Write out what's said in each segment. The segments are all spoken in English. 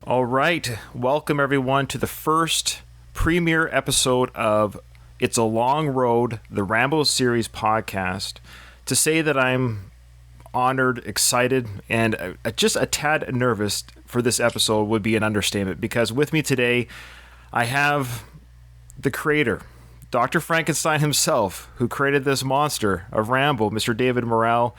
All right. Welcome, everyone, to the first premiere episode of It's a Long Road, the Rambo series podcast. To say that I'm honored, excited, and just a tad nervous for this episode would be an understatement, because with me today, I have the creator, Dr. Frankenstein himself, who created this monster of Rambo, Mr. David Morrell.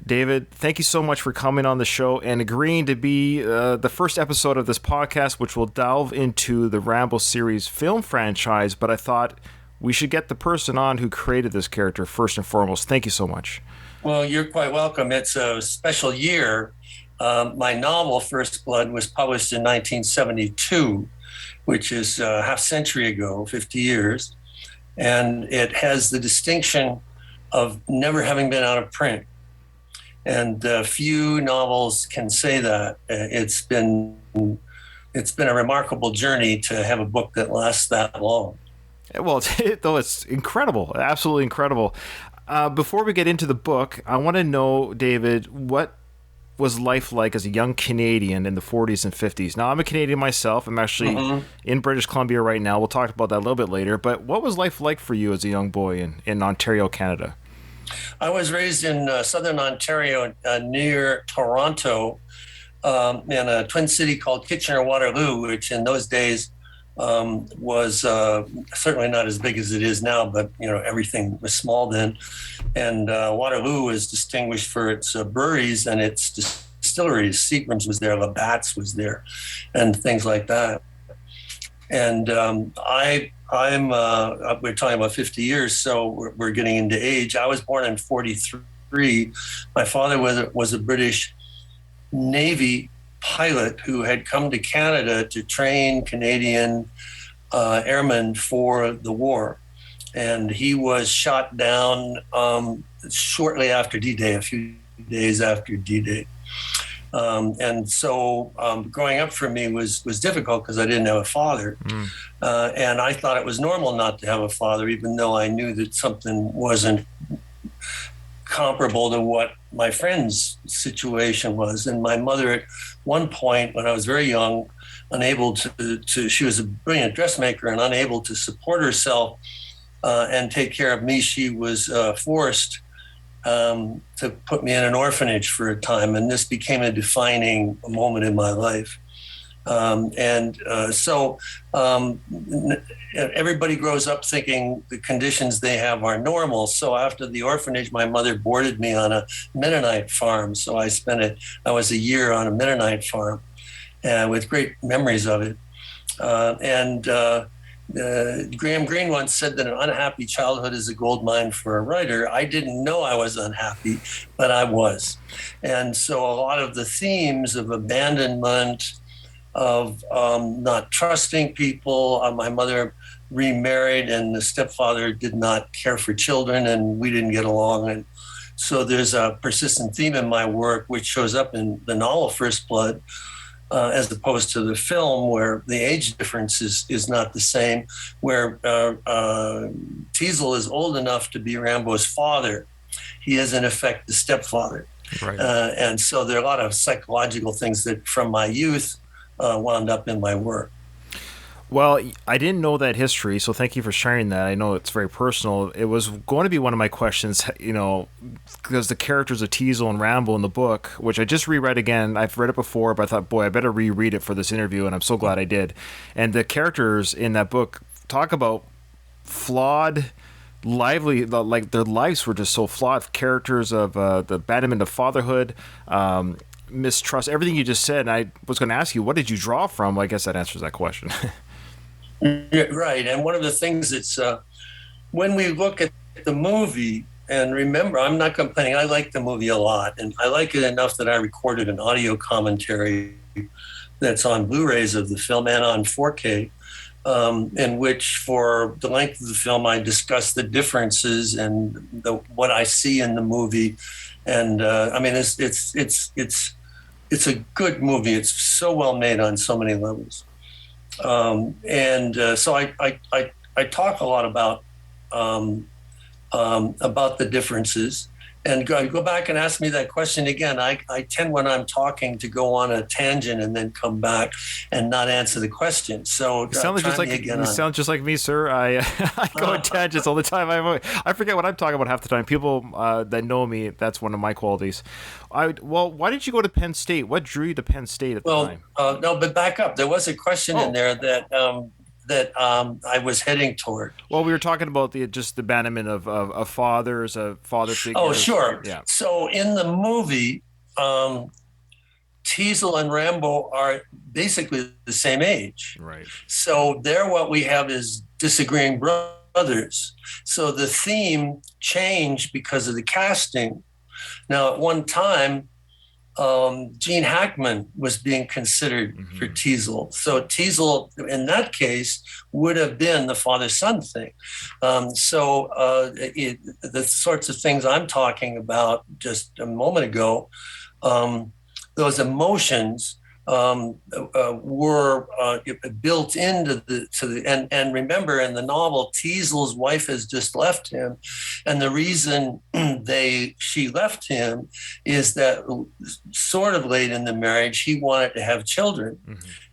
David, thank you so much for coming on the show and agreeing to be the first episode of this podcast, which will delve into the Rambo series film franchise. But I thought we should get the person on who created this character first and foremost. Thank you so much. Well, you're quite welcome. It's a special year. My novel, First Blood, was published in 1972, which is a half century ago, 50 years. And it has the distinction of never having been out of print. And few novels can say that. It's been a remarkable journey to have a book that lasts that long. Well, it's incredible, absolutely incredible. Before we get into the book, I want to know, David, what was life like as a young Canadian in the 40s and 50s? Now, I'm a Canadian myself. I'm actually in British Columbia right now. We'll talk about that a little bit later. But what was life like for you as a young boy in Ontario, Canada? I was raised in southern Ontario near Toronto in a twin city called Kitchener-Waterloo, which in those days was certainly not as big as it is now, but everything was small then. And Waterloo is distinguished for its breweries and its distilleries. Seagram's was there, Labatt's was there, and things like that. And we're talking about 50 years, so we're getting into age. I was born in 43. My father was a British Navy pilot who had come to Canada to train Canadian airmen for the war. And he was shot down shortly after D-Day, a few days after D-Day. And so growing up for me was difficult because I didn't have a father. And I thought it was normal not to have a father, even though I knew that something wasn't comparable to what my friend's situation was. And my mother, at one point, when I was very young, unable to she was a brilliant dressmaker and unable to support herself and take care of me, she was forced to put me in an orphanage for a time, and this became a defining moment in my life. So everybody grows up thinking the conditions they have are normal. So after the orphanage, my mother boarded me on a Mennonite farm. So I was a year on a Mennonite farm with great memories of it. Graham Greene once said that an unhappy childhood is a gold mine for a writer. I didn't know I was unhappy, but I was. And so a lot of the themes of abandonment, of not trusting people, my mother remarried and the stepfather did not care for children and we didn't get along. And so there's a persistent theme in my work, which shows up in the novel First Blood, as opposed to the film, where the age difference is not the same, where Teasle is old enough to be Rambo's father. He is, in effect, the stepfather. Right. And so there are a lot of psychological things that, from my youth, wound up in my work. Well, I didn't know that history, so thank you for sharing that. I know it's very personal. It was going to be one of my questions, because the characters of Teasle and Rambo in the book, which I just reread again. I've read it before, but I thought, boy, I better reread it for this interview, and I'm so glad I did. And the characters in that book talk about flawed, lively, like their lives were just so flawed. Characters of the abandonment of fatherhood, mistrust, everything you just said. And I was going to ask you, what did you draw from? Well, I guess that answers that question. Right. And one of the things that's when we look at the movie, and remember, I'm not complaining. I like the movie a lot, and I like it enough that I recorded an audio commentary that's on Blu-rays of the film and on 4K, in which, for the length of the film, I discuss the differences and what I see in the movie. And it's a good movie. It's so well made on so many levels. So I talk a lot about the differences, And go back and ask me that question again. I tend, when I'm talking, to go on a tangent and then come back and not answer the question. So You sound just like me, sir. I I go on tangents all the time. I forget what I'm talking about half the time. People that know me, that's one of my qualities. Well, why did you go to Penn State? What drew you to Penn State at the time? No, but back up. There was a question in there that I was heading toward. Well, we were talking about the abandonment of fathers, father figures. Oh, sure. Yeah. So in the movie, Teasel and Rambo are basically the same age. Right. So there, what we have is disagreeing brothers. So the theme changed because of the casting. Now, at one time, Gene Hackman was being considered for Teasel. So Teasel, in that case, would have been the father-son thing. The sorts of things I'm talking about just a moment ago, those emotions were built into and remember, in the novel, Teasel's wife has just left him, and the reason she left him is that sort of late in the marriage he wanted to have children,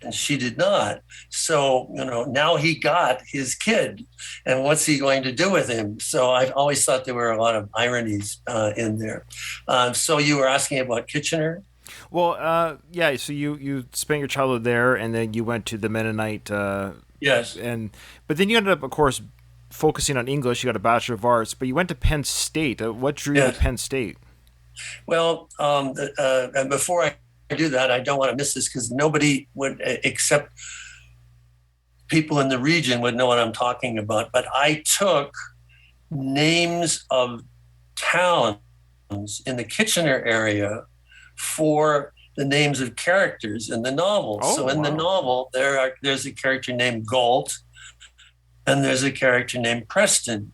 and she did not. So now he got his kid, and what's he going to do with him? So I've always thought there were a lot of ironies in there. So you were asking about Kitchener. Well, yeah. So you spent your childhood there, and then you went to the Mennonite. Yes. But then you ended up, of course, focusing on English. You got a Bachelor of Arts, but you went to Penn State. What drew you to Penn State? Well, and before I do that, I don't want to miss this, because nobody would, except people in the region, would know what I'm talking about. But I took names of towns in the Kitchener area for the names of characters in the novel. So in the novel, there's a character named Galt, and there's a character named Preston.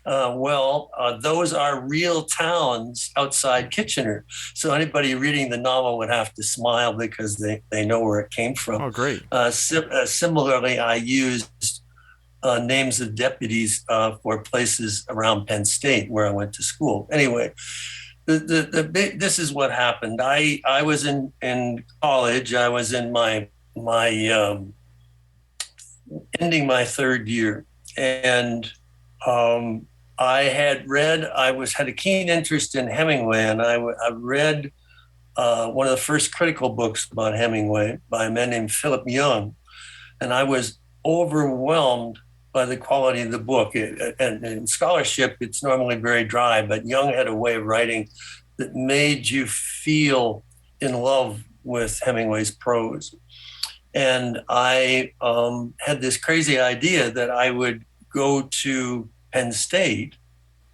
Those are real towns outside Kitchener. So anybody reading the novel would have to smile because they know where it came from. Oh, great. Similarly, I used names of deputies for places around Penn State where I went to school. Anyway, this is what happened. I was in college. I was in my ending my third year, and I had a keen interest in Hemingway, and I read one of the first critical books about Hemingway by a man named Philip Young, and I was overwhelmed by the quality of the book. And in scholarship, it's normally very dry, but Young had a way of writing that made you feel in love with Hemingway's prose. And I had this crazy idea that I would go to Penn State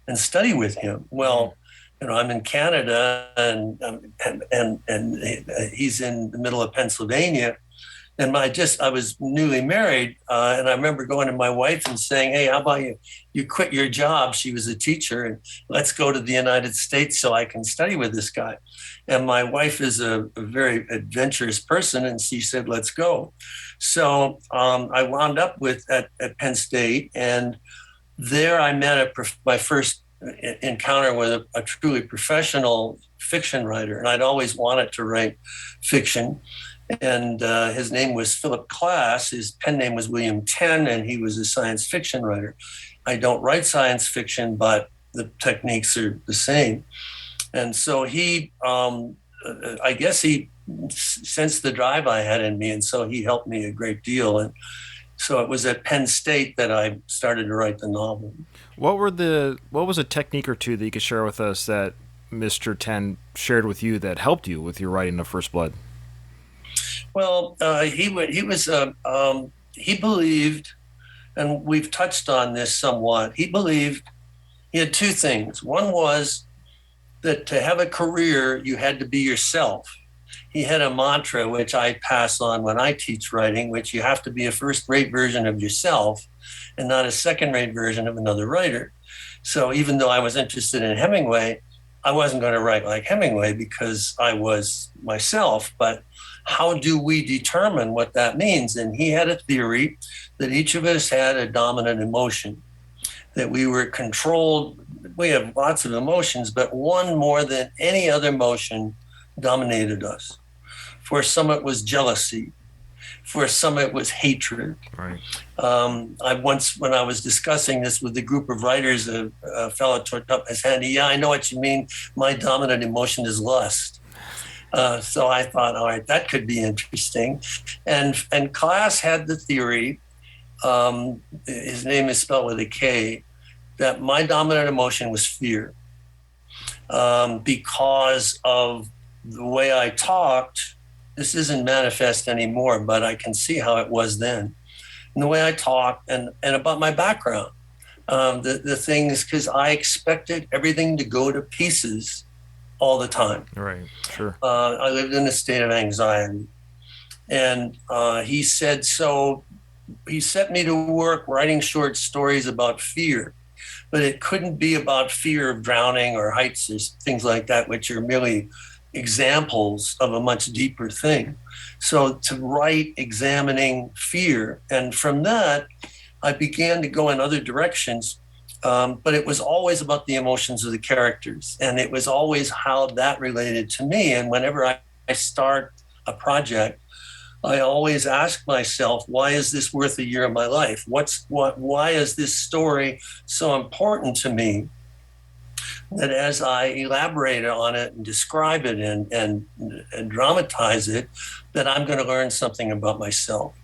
and study with him. Well, I'm in Canada, and he's in the middle of Pennsylvania. And I was newly married, and I remember going to my wife and saying, "Hey, how about you quit your job?" She was a teacher, and let's go to the United States so I can study with this guy. And my wife is a very adventurous person, and she said, "Let's go." So I wound up at Penn State, and there I met my first encounter with a truly professional fiction writer, and I'd always wanted to write fiction. And his name was Philip Klass. His pen name was William Tenn, and he was a science fiction writer. I don't write science fiction, but the techniques are the same. And so I guess he sensed the drive I had in me, and so he helped me a great deal. And so it was at Penn State that I started to write the novel. What was a technique or two that you could share with us that Mr. Tenn shared with you that helped you with your writing of First Blood? Well, he believed, and we've touched on this somewhat. He believed he had two things. One was that to have a career, you had to be yourself. He had a mantra, which I pass on when I teach writing, which you have to be a first-rate version of yourself and not a second-rate version of another writer. So even though I was interested in Hemingway, I wasn't going to write like Hemingway because I was myself, but how do we determine what that means? And he had a theory that each of us had a dominant emotion. that we were controlled. We have lots of emotions, but one more than any other emotion dominated us. For some, it was jealousy. For some, it was hatred. Right. I once, when I was discussing this with a group of writers, a fellow took up his hand. Yeah, I know what you mean. My dominant emotion is lust. So I thought, all right, that could be interesting. And class had the theory, his name is spelled with a K, that my dominant emotion was fear, because of the way I talked. This isn't manifest anymore, but I can see how it was then. And the way I talked and about my background, the things, because I expected everything to go to pieces all the time. Right, sure. I lived in a state of anxiety. And he said, so he set me to work writing short stories about fear, but it couldn't be about fear of drowning or heights or things like that, which are merely examples of a much deeper thing. So to write examining fear, and from that, I began to go in other directions, but it was always about the emotions of the characters, and it was always how that related to me. And whenever I start a project, I always ask myself, why is this worth a year of my life? Why is this story so important to me? That as I elaborate on it and describe it and dramatize it, that I'm going to learn something about myself.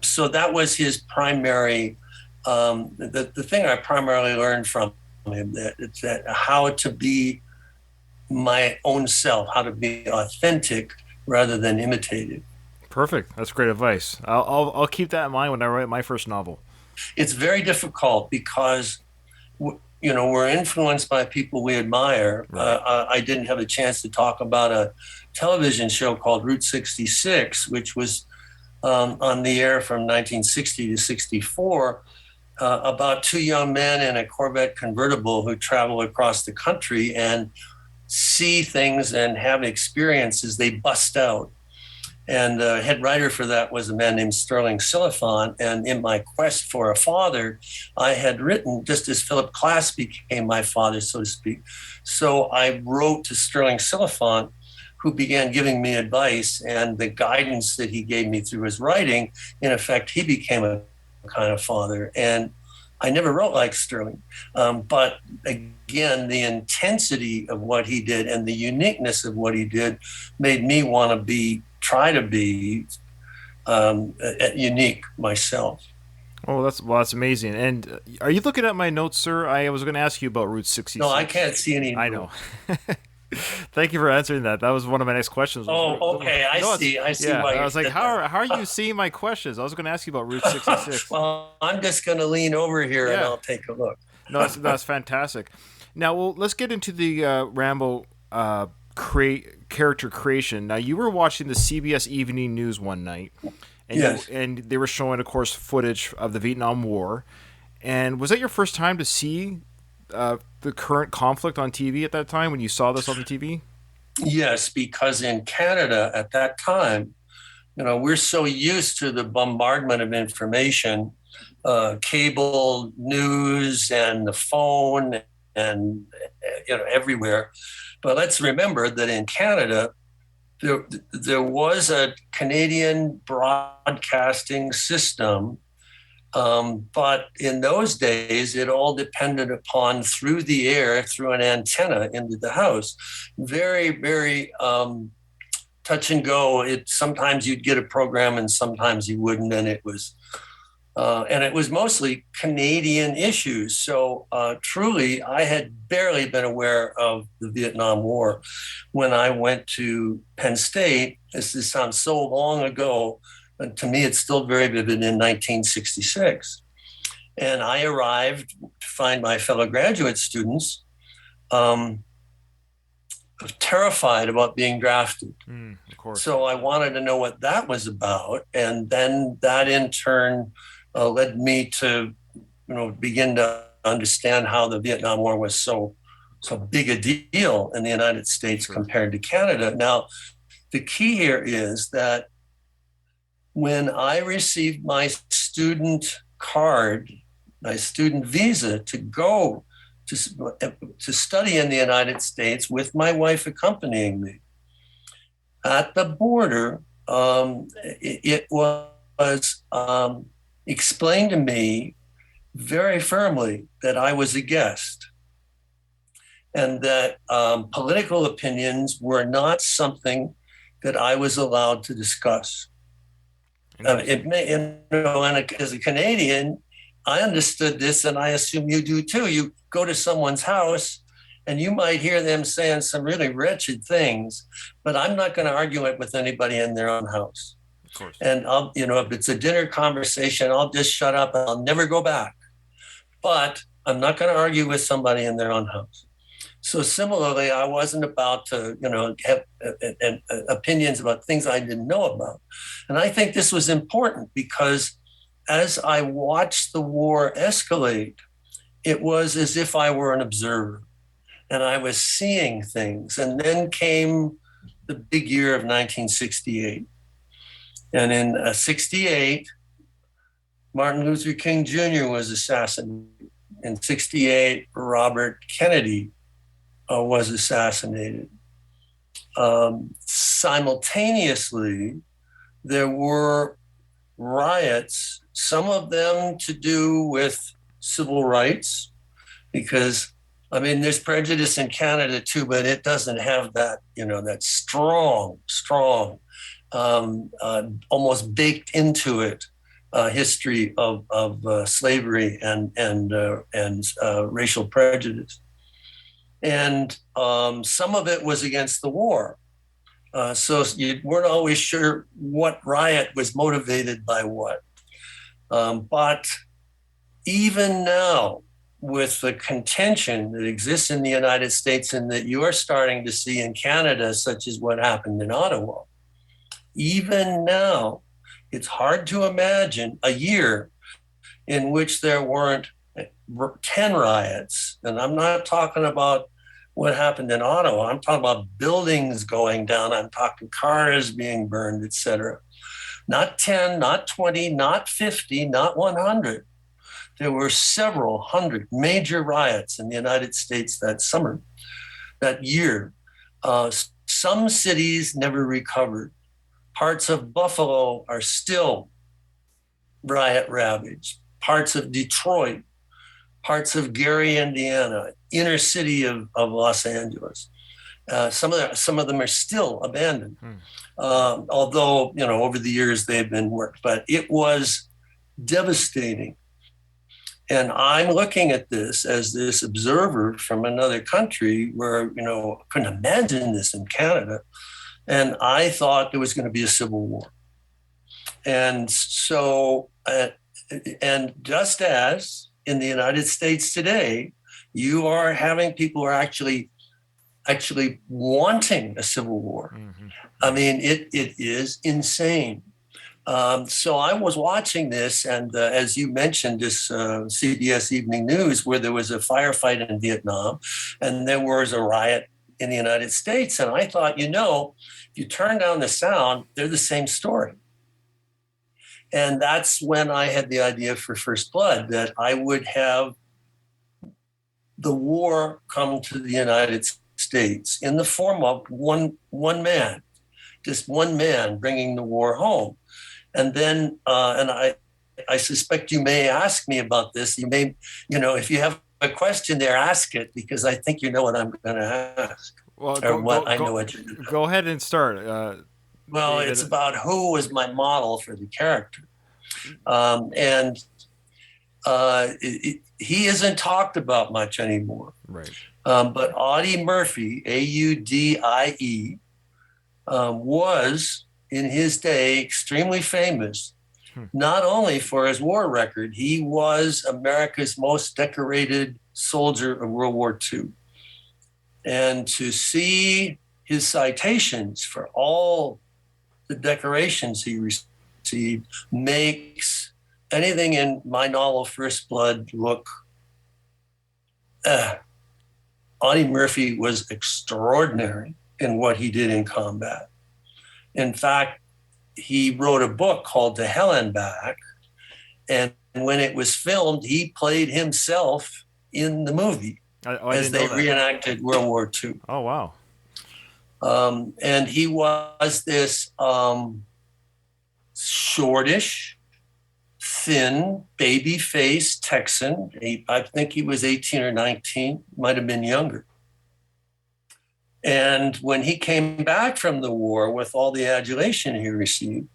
So that was his primary, the thing I primarily learned from him, that how to be my own self, how to be authentic rather than imitated. Perfect. That's great advice. I'll keep that in mind when I write my first novel. It's very difficult because we're influenced by people we admire. Right. I didn't have a chance to talk about a television show called Route 66, which was on the air from 1960 to 64, about two young men in a Corvette convertible who travel across the country and see things and have experiences. They bust out. And the head writer for that was a man named Sterling Silliphant. And in my quest for a father, I had written, just as Philip Klass became my father, so to speak. So I wrote to Sterling Silliphant, who began giving me advice, and the guidance that he gave me through his writing. In effect, he became a kind of father. And I never wrote like Sterling. But again, the intensity of what he did and the uniqueness of what he did made me want to try to be unique myself. Oh, that's amazing. And are you looking at my notes, sir? I was going to ask you about Route 66. No, I can't see any. I know. Thank you for answering that. That was one of my next questions. Oh, okay. I see. Yeah, why I was like, how are you seeing my questions? I was going to ask you about Route 66. Well, I'm just going to lean over here and I'll take a look. No, that's fantastic. Now, let's get into the Rambo character creation. Now, you were watching the CBS Evening News one night, and yes. And they were showing, of course, footage of the Vietnam War. And was that your first time to see the current conflict on TV at that time when you saw this on the TV? Yes, because in Canada at that time, we're so used to the bombardment of information, cable news and the phone and everywhere. But let's remember that in Canada, there was a Canadian broadcasting system, but in those days, it all depended upon through the air, through an antenna into the house. Very, very touch and go. Sometimes you'd get a program and sometimes you wouldn't, and it was mostly Canadian issues. So truly, I had barely been aware of the Vietnam War when I went to Penn State. This sounds so long ago, but to me, it's still very vivid in 1966. And I arrived to find my fellow graduate students terrified about being drafted. Of course. So I wanted to know what that was about. And then that in turn led me to, begin to understand how the Vietnam War was so big a deal in the United States compared to Canada. Now, the key here is that when I received my student card my student visa to go to study in the United States with my wife accompanying me. At the border, it was explained to me very firmly that I was a guest and that political opinions were not something that I was allowed to discuss. It may, and as a Canadian, I understood this, and I assume you do too. You go to someone's house, and you might hear them saying some really wretched things, but I'm not going to argue it with anybody in their own house. Of course. And if it's a dinner conversation, I'll just shut up and I'll never go back. But I'm not going to argue with somebody in their own house. So similarly, I wasn't about to, have opinions about things I didn't know about. And I think this was important because as I watched the war escalate, it was as if I were an observer and I was seeing things. And then came the big year of 1968. And in 68, Martin Luther King Jr. was assassinated. In 68, Robert Kennedy was assassinated. Simultaneously, there were riots, some of them to do with civil rights, because, there's prejudice in Canada too, but it doesn't have that, that strong, almost baked into it history of slavery and racial prejudice. And some of it was against the war. So you weren't always sure what riot was motivated by what. But even now, with the contention that exists in the United States and that you are starting to see in Canada, such as what happened in Ottawa, even now, it's hard to imagine a year in which there weren't 10 riots. And I'm not talking about what happened in Ottawa. I'm talking about buildings going down. I'm talking cars being burned, et cetera. Not 10, not 20, not 50, not 100. There were several hundred major riots in the United States that summer, that year. Some cities never recovered. Parts of Buffalo are still riot ravaged. Parts of Detroit, parts of Gary, Indiana, inner city of Los Angeles. Some of them are still abandoned, although over the years they've been worked. But it was devastating. And I'm looking at this as this observer from another country where I couldn't imagine this in Canada. And I thought there was going to be a civil war. And so, and just as in the United States today, you are having people who are actually wanting a civil war. Mm-hmm. It is insane. So I was watching this, and as you mentioned, this CBS Evening News, where there was a firefight in Vietnam, and there was a riot in the United States. And I thought, if you turn down the sound, they're the same story. And that's when I had the idea for First Blood, that I would have the war come to the United States in the form of one man, just one man bringing the war home. And then, and I suspect you may ask me about this. You may, if you have a question there, ask it, because I think you know what I'm going to ask. Well, go ahead and start. David. It's about who was my model for the character. He isn't talked about much anymore. Right. But Audie Murphy, Audie, was in his day extremely famous, not only for his war record. He was America's most decorated soldier of World War II. And to see his citations for all the decorations he received makes anything in my novel First Blood look. Audie Murphy was extraordinary in what he did in combat. In fact, he wrote a book called To Hell and Back, and when it was filmed, he played himself in the movie as they reenacted World War II. Oh, wow. And he was this shortish, thin, baby-faced Texan. I think he was 18 or 19, might have been younger. And when he came back from the war with all the adulation he received,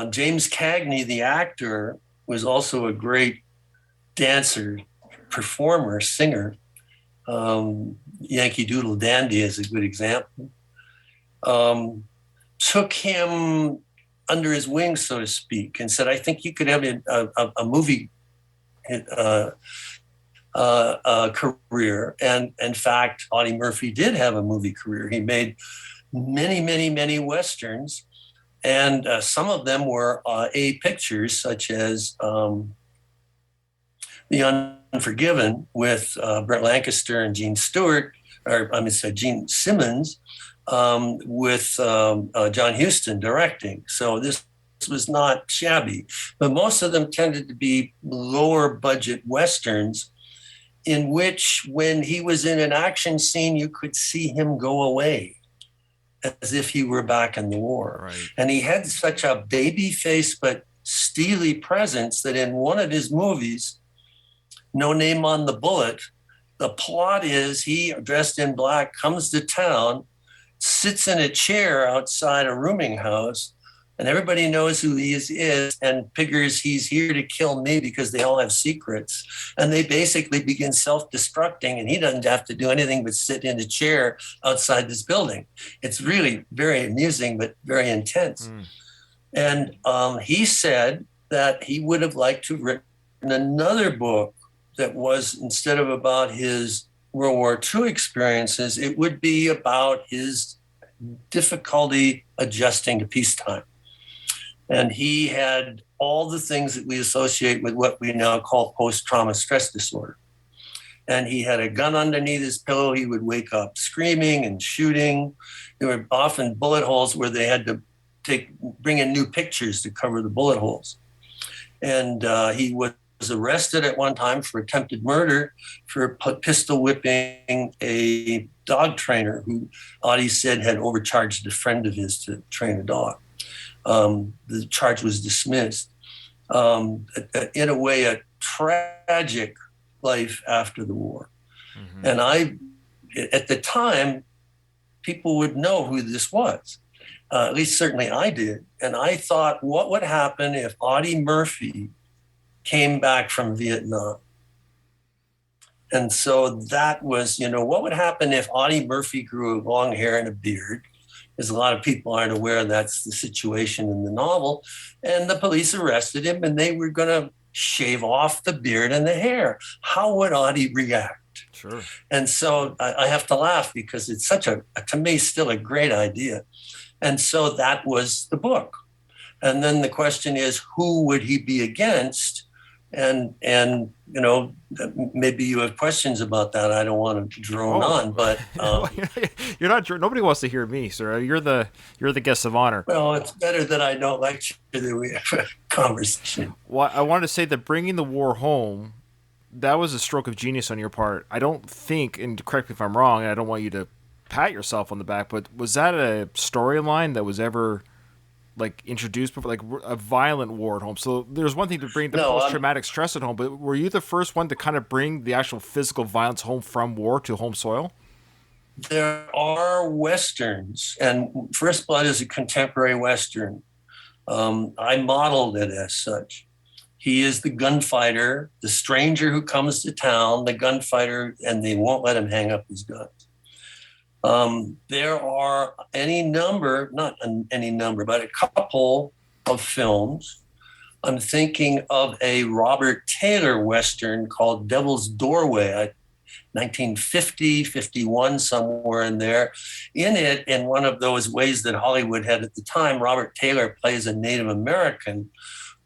James Cagney, the actor, was also a great dancer, performer, singer. Yankee Doodle Dandy is a good example. Took him under his wing, so to speak, and said, I think you could have a movie career. And in fact, Audie Murphy did have a movie career. He made many, many, many Westerns. And some of them were A pictures, such as The Unforgiven with Burt Lancaster and Gene Stewart, Gene Simmons, with John Huston directing. So this was not shabby, but most of them tended to be lower budget Westerns in which when he was in an action scene, you could see him go away as if he were back in the war. Right. And he had such a baby face but steely presence that in one of his movies, No Name on the Bullet, the plot is he, dressed in black, comes to town, sits in a chair outside a rooming house, and everybody knows who he is and figures he's here to kill me because they all have secrets. And they basically begin self-destructing, and he doesn't have to do anything but sit in a chair outside this building. It's really very amusing, but very intense. And he said that he would have liked to have written another book that was, instead of about his World War II experiences, it would be about his difficulty adjusting to peacetime. And he had all the things that we associate with what we now call post-trauma stress disorder. And he had a gun underneath his pillow. He would wake up screaming and shooting. There were often bullet holes where they had to bring in new pictures to cover the bullet holes. And he was arrested at one time for attempted murder for pistol whipping a dog trainer who Audie said had overcharged a friend of his to train a dog. The charge was dismissed. In a way, a tragic life after the war. Mm-hmm. And at the time, people would know who this was. At least certainly I did. And I thought, what would happen if Audie Murphy came back from Vietnam? And so that was, what would happen if Audie Murphy grew long hair and a beard? Because a lot of people aren't aware that's the situation in the novel. And the police arrested him and they were going to shave off the beard and the hair. How would Audie react? Sure. And so I have to laugh because it's to me, still a great idea. And so that was the book. And then the question is, who would he be against? And maybe you have questions about that. I don't want to drone on, but you're not. Nobody wants to hear me, sir. You're the guest of honor. Well, it's better that I don't lecture than we have a conversation. Well, I wanted to say that bringing the war home, that was a stroke of genius on your part. I don't think, and correct me if I'm wrong, and I don't want you to pat yourself on the back, but was that a storyline that was ever introduced before, like a violent war at home? So there's one thing to bring the post-traumatic stress at home, but were you the first one to kind of bring the actual physical violence home from war to home soil? There are Westerns, and First Blood is a contemporary Western. I modeled it as such. He is the gunfighter, the stranger who comes to town, the gunfighter, and they won't let him hang up his guns. There are not any number, but a couple of films. I'm thinking of a Robert Taylor Western called Devil's Doorway, 1950, 51, somewhere in there. In it, in one of those ways that Hollywood had at the time, Robert Taylor plays a Native American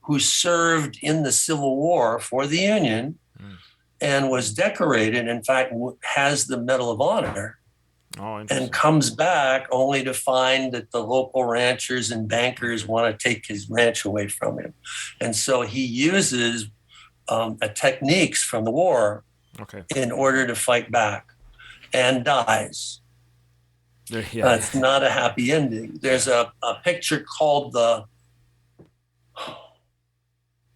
who served in the Civil War for the Union and was decorated, in fact, has the Medal of Honor. Oh, and interesting. comes back only to find that the local ranchers and bankers want to take his ranch away from him. And so he uses techniques from the war Okay. in order to fight back and dies. Yeah. It's not a happy ending. There's a picture called the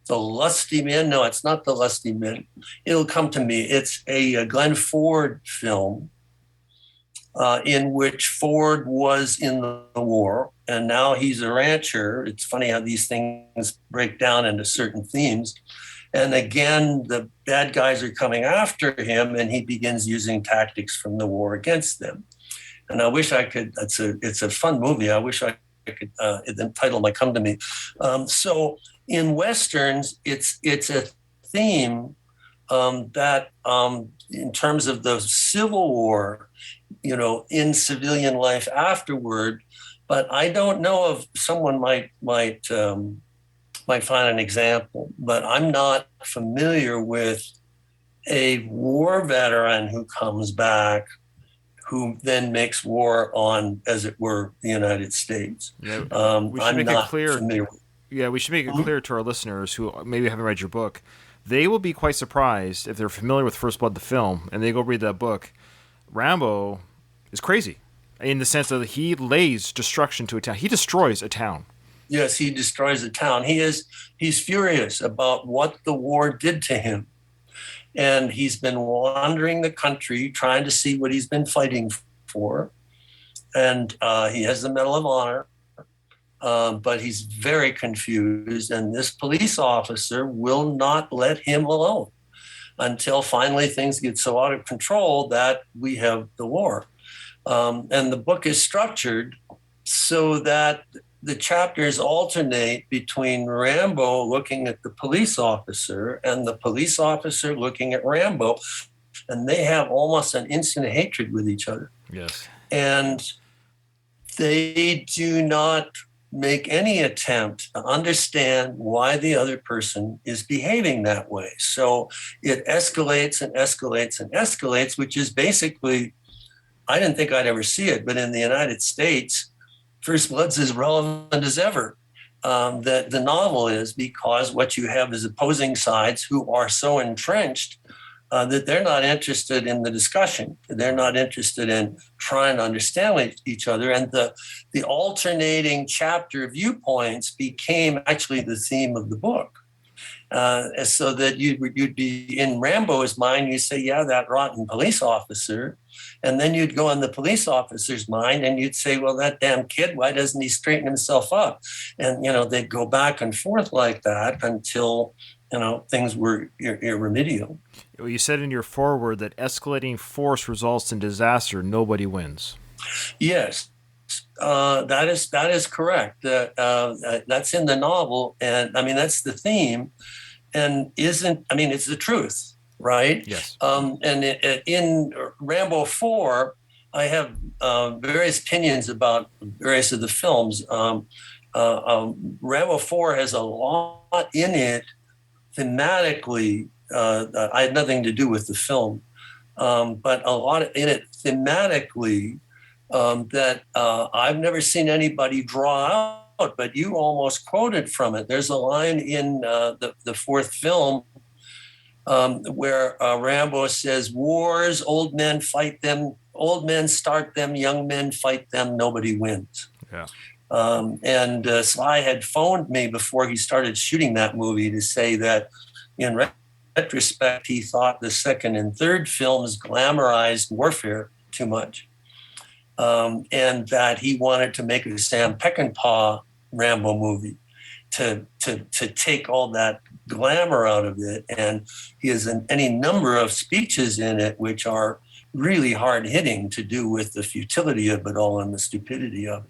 Lusty Man. No, it's not the Lusty Man. It'll come to me. It's a Glenn Ford film in which Ford was in the war, and now he's a rancher. It's funny how these things break down into certain themes. And again, the bad guys are coming after him, and he begins using tactics from the war against them. And I wish I could. It's a fun movie. I wish I could. The title might come to me. So in westerns, it's a theme that, in terms of the Civil War, in civilian life afterward. But I don't know if someone might find an example. But I'm not familiar with a war veteran who comes back, who then makes war on, as it were, the United States. Yeah, we should I'm make it not clear. familiar with. Yeah, we should make it clear to our listeners who maybe haven't read your book. They will be quite surprised if they're familiar with First Blood, the film, and they go read that book. Rambo is crazy in the sense that he lays destruction to a town. He destroys a town. Yes, he destroys a town. He's furious about what the war did to him. And he's been wandering the country trying to see what he's been fighting for. And he has the Medal of Honor, but he's very confused. And this police officer will not let him alone until finally things get so out of control that we have the war. And the book is structured so that the chapters alternate between Rambo looking at the police officer and the police officer looking at Rambo. And they have almost an instant hatred with each other. Yes. And they do not make any attempt to understand why the other person is behaving that way. So it escalates and escalates and escalates, which is basically, I didn't think I'd ever see it, but in the United States, First Blood's as relevant as ever. That the novel is, because what you have is opposing sides who are so entrenched that they're not interested in the discussion. They're not interested in trying to understand each other. And the alternating chapter viewpoints became actually the theme of the book. So that you'd be in Rambo's mind, you say, yeah, that rotten police officer. And then you'd go on the police officer's mind and you'd say, well, that damn kid, why doesn't he straighten himself up? And, they'd go back and forth like that until, things were irremediable. Well, you said in your foreword that escalating force results in disaster. Nobody wins. Yes. That is correct. That's in the novel. And I mean, that's the theme. And it's the truth, right? Yes. And in Rambo 4, I have various opinions about various of the films. Rambo 4 has a lot in it thematically. I had nothing to do with the film, but a lot in it thematically that I've never seen anybody draw out, but you almost quoted from it. There's a line in the fourth film where Rambo says, wars, old men fight them, old men start them, young men fight them, nobody wins. Yeah. And Sly had phoned me before he started shooting that movie to say that in retrospect, he thought the second and third films glamorized warfare too much. And that he wanted to make a Sam Peckinpah Rambo movie to take all that glamour out of it. And he has any number of speeches in it which are really hard-hitting to do with the futility of it all and the stupidity of it.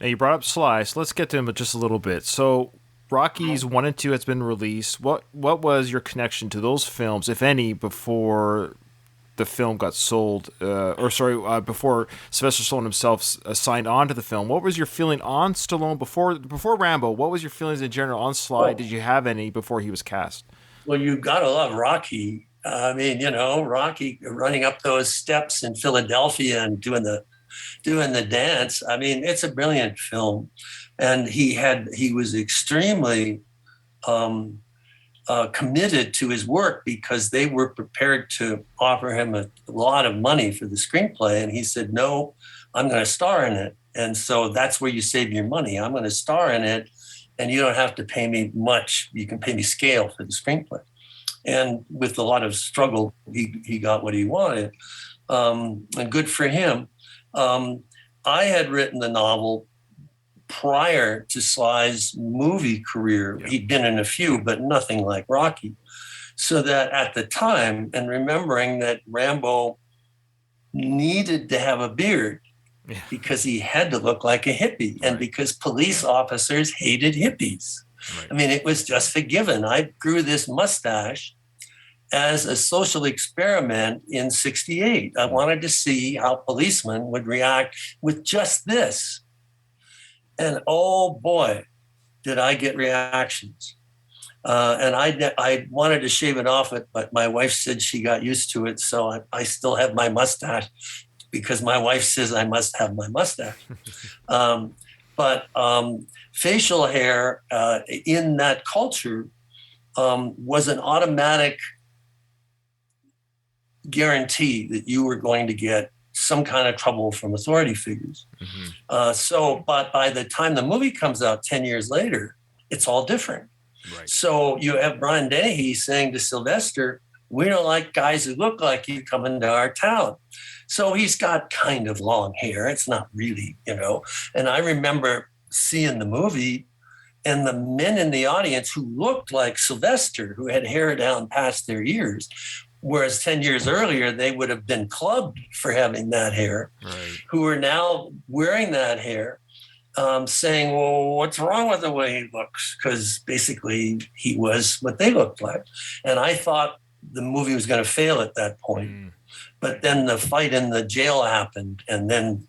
Now, you brought up Sly, so let's get to him just a little bit. So Rockies 1 and 2 has been released. What was your connection to those films, if any, before the film got sold, before Sylvester Stallone himself signed on to the film? What was your feeling on Stallone before Rambo? What was your feelings in general on Sly? Did you have any before he was cast? Well, you got to love Rocky. I mean, Rocky running up those steps in Philadelphia and doing the dance. I mean, it's a brilliant film, and he was extremely committed to his work because they were prepared to offer him a lot of money for the screenplay, and he said, "No, I'm going to star in it." And so that's where you save your money. I'm going to star in it, and you don't have to pay me much. You can pay me scale for the screenplay. And with a lot of struggle, he got what he wanted, and good for him. I had written the novel prior to Sly's movie career. Yeah. He'd been in a few, but nothing like Rocky. So that at the time, and remembering that Rambo needed to have a beard because he had to look like a hippie, and because police officers hated hippies. Right. I mean, it was just a given. I grew this mustache as a social experiment in '68. I wanted to see how policemen would react with just this. And oh boy, did I get reactions. And I wanted to shave it off, but my wife said she got used to it. So I still have my mustache because my wife says I must have my mustache. But facial hair in that culture was an automatic guarantee that you were going to get some kind of trouble from authority figures. Mm-hmm. But by the time the movie comes out 10 years later, it's all different. Right. So you have Brian Dennehy saying to Sylvester, "We don't like guys who look like you coming to our town." So he's got kind of long hair. It's not really, And I remember seeing the movie and the men in the audience who looked like Sylvester, who had hair down past their ears, whereas 10 years earlier, they would have been clubbed for having that hair, who are now wearing that hair, saying, "Well, what's wrong with the way he looks?" Because basically he was what they looked like. And I thought the movie was going to fail at that point. But then the fight in the jail happened, and then,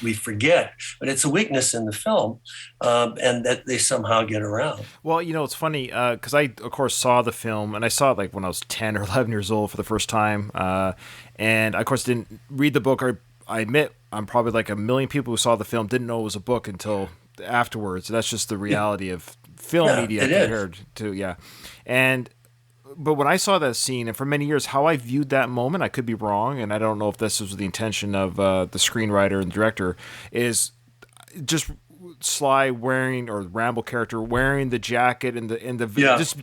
we forget. But it's a weakness in the film, and that they somehow get around. Well, it's funny, because I, of course, saw the film, and I saw it like when I was 10 or 11 years old for the first time. And I, of course, didn't read the book. I admit I'm probably like a million people who saw the film didn't know it was a book until afterwards. That's just the reality of film media compared to, But when I saw that scene, and for many years, how I viewed that moment, I could be wrong, and I don't know if this was the intention of the screenwriter and director, is just Sly wearing, or Rambo character wearing the jacket and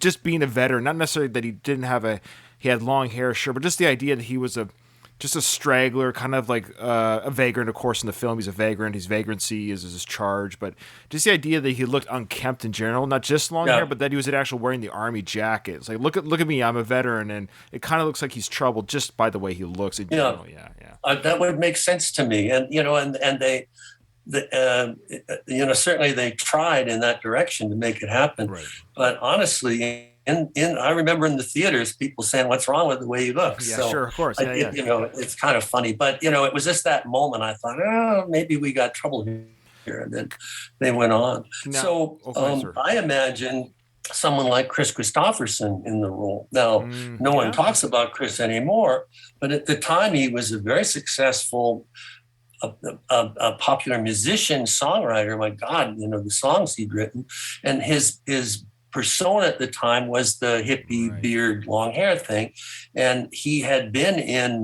just being a veteran. Not necessarily that he had long hair, sure, but just the idea that he was just a straggler, kind of like a vagrant. Of course, in the film, he's a vagrant. His vagrancy is his charge. But just the idea that he looked unkempt in general, not just long hair, but that he was actually wearing the army jacket. It's like, look at me, I'm a veteran, and it kind of looks like he's troubled just by the way he looks in general. That would make sense to me. And they, certainly they tried in that direction to make it happen. Right. But honestly, I remember in the theaters, people saying, "What's wrong with the way he looks?" Yeah, so sure, of course. It's kind of funny. But, it was just that moment I thought, oh, maybe we got trouble here. And then they went on. I imagine someone like Chris Christopherson in the role. Now, no one talks about Chris anymore, but at the time he was a very successful a popular musician, songwriter. My God, the songs he'd written. And his persona at the time was the hippie beard, long hair thing. And he had been in,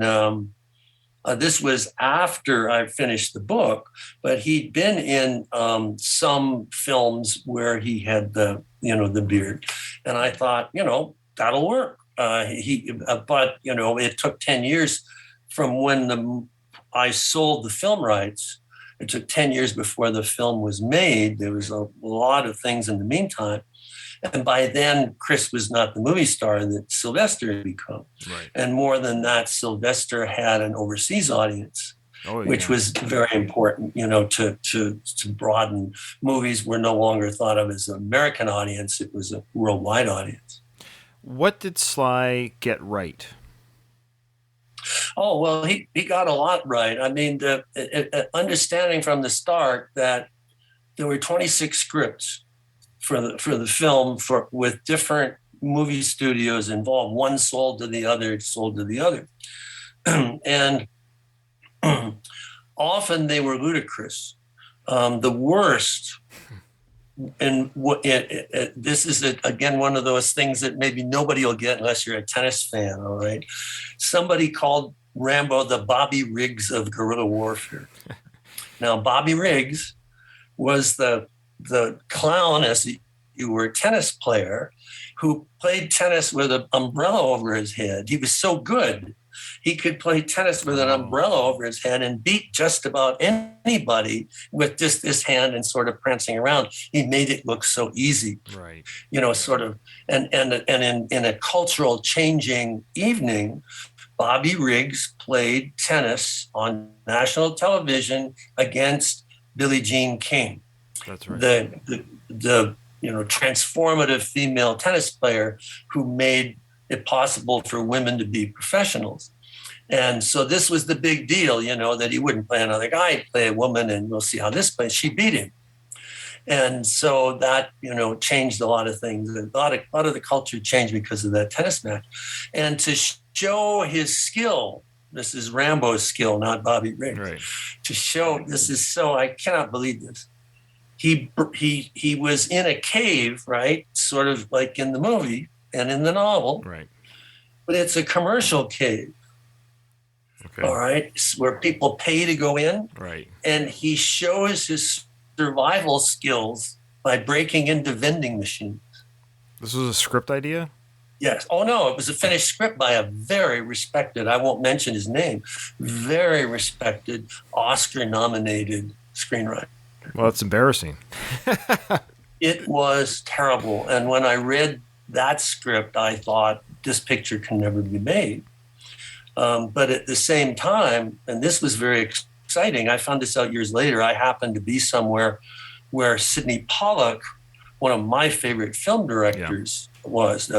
this was after I finished the book, but he'd been in some films where he had the beard. And I thought, that'll work. But it took 10 years from when I sold the film rights. It took 10 years before the film was made. There was a lot of things in the meantime. And by then, Chris was not the movie star that Sylvester had become. Right. And more than that, Sylvester had an overseas audience, which was very important, to broaden. Movies were no longer thought of as an American audience. It was a worldwide audience. What did Sly get right? Oh, well, he got a lot right. I mean, understanding from the start that there were 26 scripts for the film with different movie studios involved. One sold to the other, and often they were ludicrous. The worst, and this is again one of those things that maybe nobody will get unless you're a tennis fan. All right, somebody called Rambo the Bobby Riggs of guerrilla warfare. Now, Bobby Riggs was the clown, as you were a tennis player, who played tennis with an umbrella over his head. He was so good. He could play tennis with an umbrella over his head and beat just about anybody with just this hand and sort of prancing around. He made it look so easy, right? Sort of. And in a cultural changing evening, Bobby Riggs played tennis on national television against Billie Jean King. That's right. The transformative female tennis player who made it possible for women to be professionals. And so this was the big deal, that he wouldn't play another guy, he'd play a woman, and we'll see how this plays. She beat him. And so that, changed a lot of things. A lot of the culture changed because of that tennis match. And to show his skill, this is Rambo's skill, not Bobby Riggs. Right. To show, I cannot believe this. He was in a cave, right? Sort of like in the movie and in the novel. Right. But it's a commercial cave. Okay. All right. Where people pay to go in. Right. And he shows his survival skills by breaking into vending machines. This was a script idea? Yes. Oh, no, it was a finished script by a very respected, I won't mention his name, very respected, Oscar-nominated screenwriter. Well, it's embarrassing. It was terrible. And when I read that script, I thought, this picture can never be made. But at the same time, and this was very exciting, I found this out years later, I happened to be somewhere where Sidney Pollack, one of my favorite film directors, was.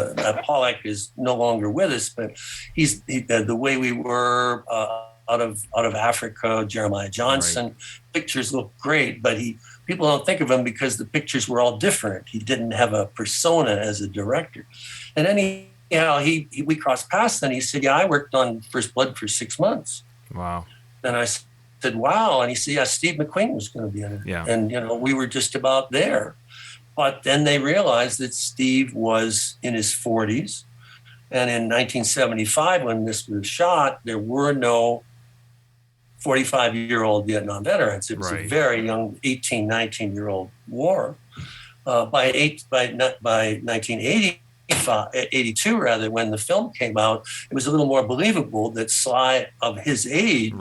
Pollack is no longer with us, but he's The Way We Were, out of Africa, Jeremiah Johnson. Right. Pictures look great, but people don't think of him because the pictures were all different. He didn't have a persona as a director. And anyhow, we crossed paths, and he said, "Yeah, I worked on First Blood for 6 months." Wow. And I said, "Wow." And he said, "Yeah, Steve McQueen was going to be in it." Yeah. And, we were just about there. But then they realized that Steve was in his 40s. And in 1975, when this was shot, there were no 45-year-old Vietnam veterans. It was a very young 18, 19-year-old war. By 1982, rather, when the film came out, it was a little more believable that Sly, of his age,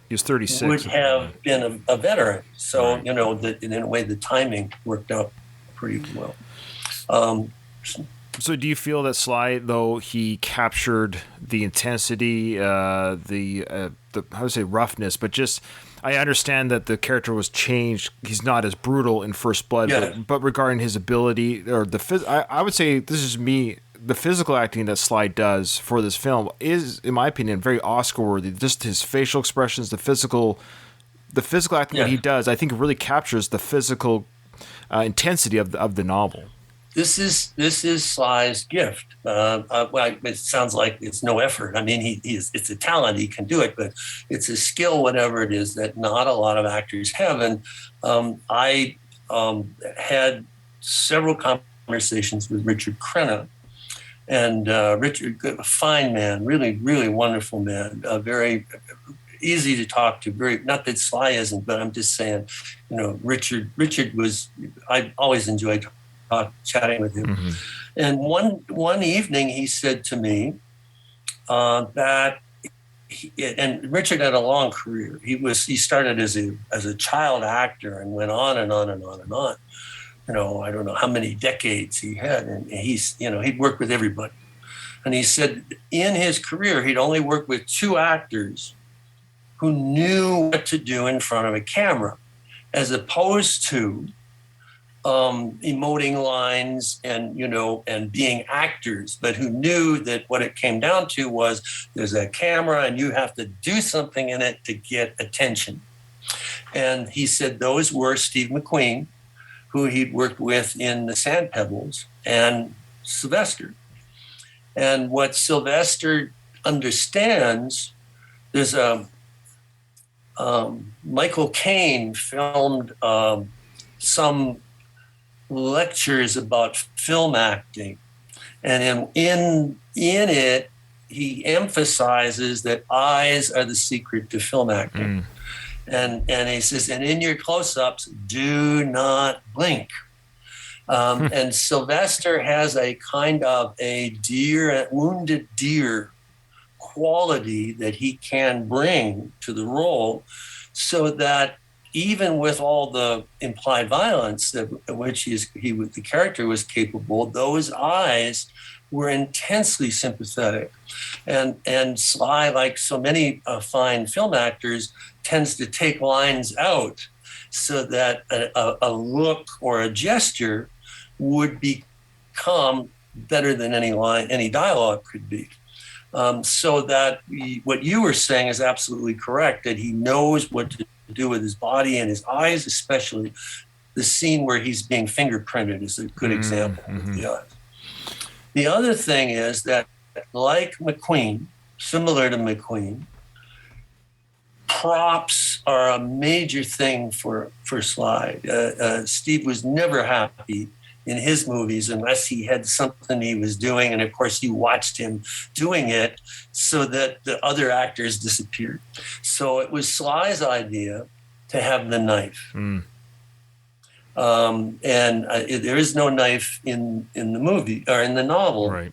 he was 36, would have been a veteran. So, that in a way, the timing worked out pretty well. So do you feel that Sly, though he captured the intensity, the how to say roughness, but just, I understand that the character was changed. He's not as brutal in First Blood, but regarding his ability, or I would say, this is me, the physical acting that Sly does for this film is, in my opinion, very Oscar-worthy. Just his facial expressions, the physical acting that he does, I think really captures the physical intensity of the novel. This is Sly's gift. It sounds like it's no effort. I mean, it's a talent. He can do it, but it's a skill, whatever it is, that not a lot of actors have. And I had several conversations with Richard Crenna. And Richard, a fine man, really, really wonderful man, very easy to talk to. Very, not that Sly isn't, but I'm just saying, Richard was, I always enjoyed chatting with him. Mm-hmm. And one evening he said to me that and Richard had a long career. He started as a child actor and went on and on and on and on. I don't know how many decades he had, and he'd worked with everybody. And he said in his career he'd only worked with 2 actors who knew what to do in front of a camera, as opposed to emoting lines and being actors, but who knew that what it came down to was there's a camera and you have to do something in it to get attention. And he said those were Steve McQueen, who he'd worked with in The Sand Pebbles, and Sylvester. And what Sylvester understands, there's a Michael Caine filmed some lectures about film acting, and in it he emphasizes that eyes are the secret to film acting. And he says, and in your close-ups, do not blink. And Sylvester has a kind of a wounded deer quality that he can bring to the role, so that even with all the implied violence that which the character was capable, those eyes were intensely sympathetic. And Sly, like so many fine film actors, tends to take lines out so that a look or a gesture would become better than any dialogue could be. So that what you were saying is absolutely correct, that he knows what to do with his body and his eyes, especially. The scene where he's being fingerprinted is a good example of the eyes. The other thing is that, like McQueen, similar to McQueen, props are a major thing for Sly. Steve was never happy in his movies unless he had something he was doing, and of course you watched him doing it so that the other actors disappeared. So it was Sly's idea to have the knife. There is no knife in the movie or in the novel. Right.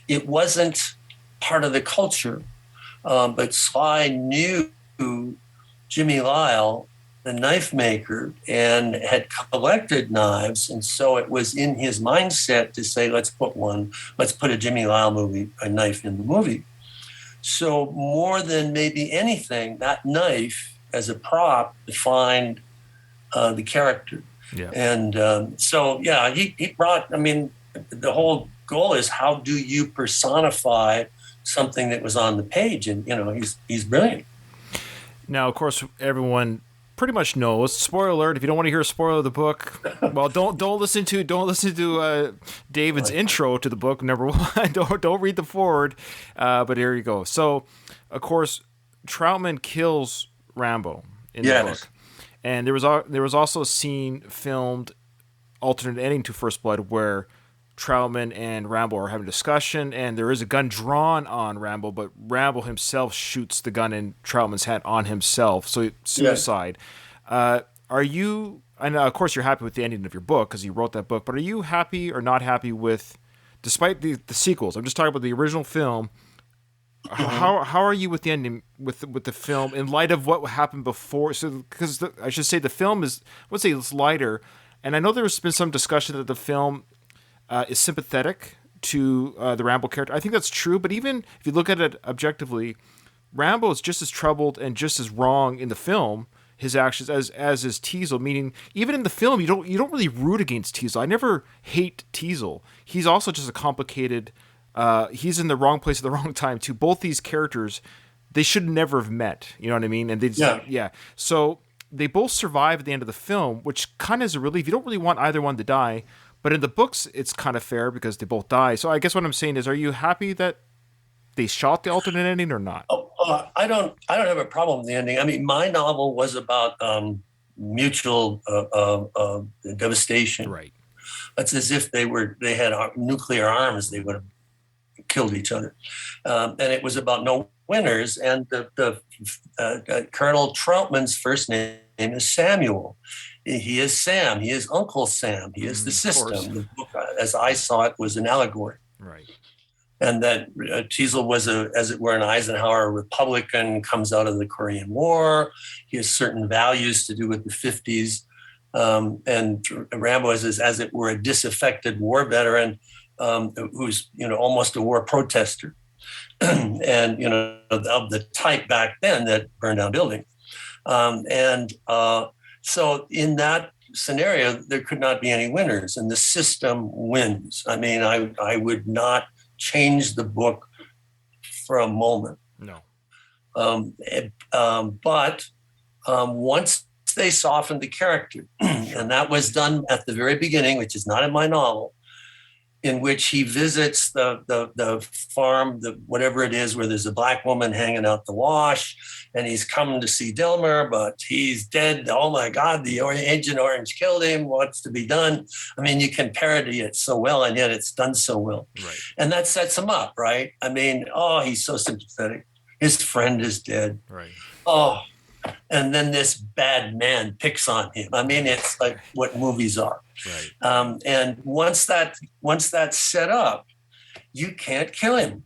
It wasn't part of the culture, but Sly knew Jimmy Lyle, the knife maker, and had collected knives, and so it was in his mindset to say, let's put a Jimmy Lyle a knife in the movie. So more than maybe anything, that knife as a prop defined the character. Yeah. And he brought, the whole goal is, how do you personify something that was on the page? And, he's brilliant. Now, of course, everyone pretty much knows. Spoiler alert! If you don't want to hear a spoiler of the book, well, don't listen to David's intro to the book. Number one, don't read the foreword. But here you go. So, of course, Troutman kills Rambo in the book, and there was also a scene filmed, alternate ending to First Blood, where Troutman and Rambo are having a discussion, and there is a gun drawn on Rambo, but Rambo himself shoots the gun in Troutman's head on himself, so suicide. Are you, and of course you're happy with the ending of your book because you wrote that book, but are you happy or not happy with, despite the sequels, I'm just talking about the original film, how are you with the ending, with the film, in light of what happened before? So, because I should say the film is, let's say it's lighter, and I know there's been some discussion that the film is sympathetic to the Rambo character. I think that's true, but even if you look at it objectively, Rambo is just as troubled and just as wrong in the film, his actions, as is Teasel. Meaning, even in the film, you don't really root against Teasel. I never hate Teasel. He's also just a complicated. He's in the wrong place at the wrong time too. Both these characters, they should never have met. You know what I mean? And they So they both survive at the end of the film, which kind of is a relief. You don't really want either one to die. But in the books, it's kind of fair because they both die. So I guess what I'm saying is, are you happy that they shot the alternate ending or not? I don't have a problem with the ending. My novel was about mutual devastation. Right. It's as if they had nuclear arms, they would have killed each other. And it was about no winners. And the Colonel Troutman's first name is Samuel. He is Sam. He is Uncle Sam. He is the system. The book, as I saw it, was an allegory. Right. And that Teasel was, as it were, an Eisenhower Republican, comes out of the Korean War. He has certain values to do with the 50s. And Rambo is, as it were, a disaffected war veteran who's, almost a war protester. And, of the type back then that burned down buildings. So in that scenario, there could not be any winners, and the system wins. I would not change the book for a moment. No. But once they softened the character, and that was done at the very beginning, which is not in my novel, in which he visits the farm, whatever it is, where there's a black woman hanging out the wash, and he's coming to see Delmer, but he's dead. Oh my God, the Agent Orange killed him. What's to be done? I mean, you can parody it so well, and yet it's done so well. Right. And that sets him up, right? I mean, oh, he's so sympathetic. His friend is dead. Right. Oh, and then this bad man picks on him. I mean, it's like what movies are. Right. And once that's set up, you can't kill him.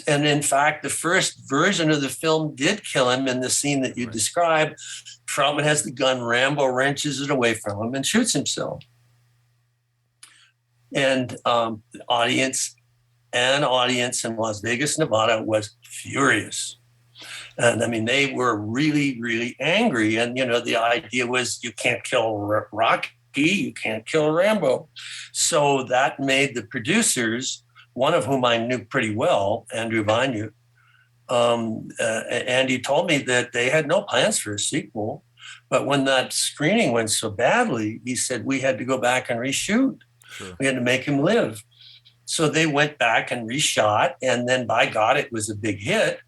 And in fact, the first version of the film did kill him in the scene that you described. Troutman has the gun, Rambo wrenches it away from him and shoots himself. And the audience in Las Vegas, Nevada was furious. And I mean, they were really, really angry. And, you know, the idea was you can't kill Rocky, you can't kill Rambo. So that made the producers, one of whom I knew pretty well, Andrew Vineyard, and he told me that they had no plans for a sequel. But when that screening went so badly, he said we had to go back and reshoot. Sure. We had to make him live. So they went back and reshot. And then, by God, it was a big hit.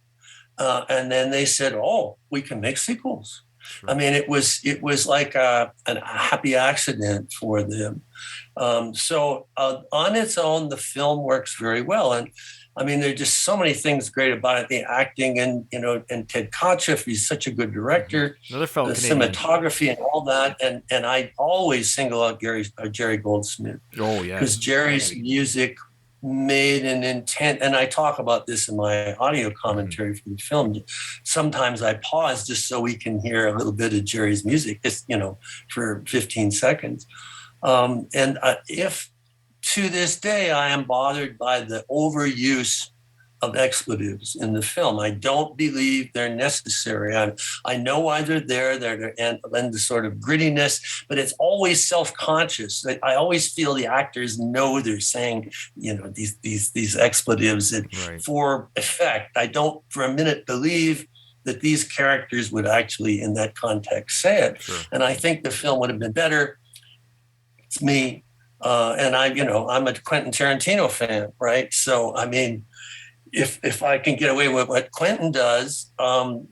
And then they said, "Oh, we can make sequels." Sure. I mean, it was like a happy accident for them. So on its own, the film works very well. And I mean, there are just so many things great about it. The acting and Ted Kotcheff, he's such a good director. Another fellow the Canadian. Cinematography and all that. And I always single out Jerry Goldsmith. Oh, yeah. Because Jerry's music made an intent, and I talk about this in my audio commentary for the film. Sometimes I pause just so we can hear a little bit of Jerry's music, just, for 15 seconds. And if to this day I am bothered by the overuse of expletives in the film, I don't believe they're necessary. I know why they're there. They're and the sort of grittiness, but it's always self-conscious. I always feel the actors know they're saying, these expletives for effect. I don't for a minute believe that these characters would actually, in that context, say it. Sure. And I think the film would have been better. It's me, and I'm a Quentin Tarantino fan, right? So I mean, if I can get away with what Quentin does, but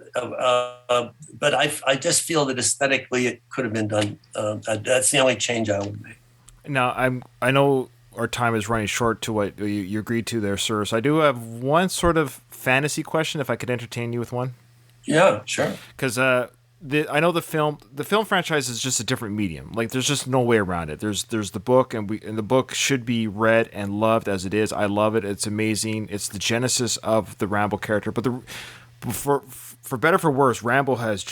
I just feel that aesthetically it could have been done. That's the only change I would make. Now I know our time is running short to what you agreed to there, sir. So I do have one sort of fantasy question, if I could entertain you with one. Yeah, sure. Because I know the film franchise is just a different medium. Like, there's just no way around it. There's the book, and the book should be read and loved as it is. I love it. It's amazing. It's the genesis of the Rambo character. But for better or for worse, Rambo has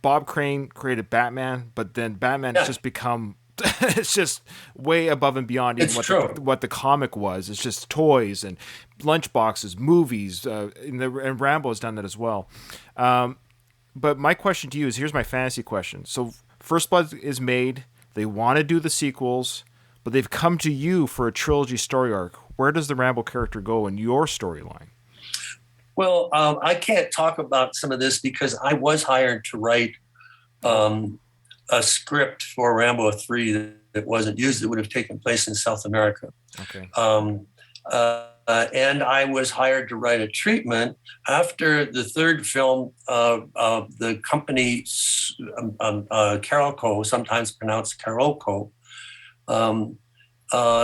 Bob Crane created Batman, but then Batman has just become it's just way above and beyond even what the comic was. It's just toys and lunchboxes, movies, and Rambo has done that as well. But my question to you is, here's my fantasy question. So First Blood is made. They want to do the sequels, but they've come to you for a trilogy story arc. Where does the Rambo character go in your storyline? Well, I can't talk about some of this because I was hired to write a script for Rambo 3 that wasn't used. It would have taken place in South America. Okay. And I was hired to write a treatment after the third film. The company Carolco, sometimes pronounced Carolco,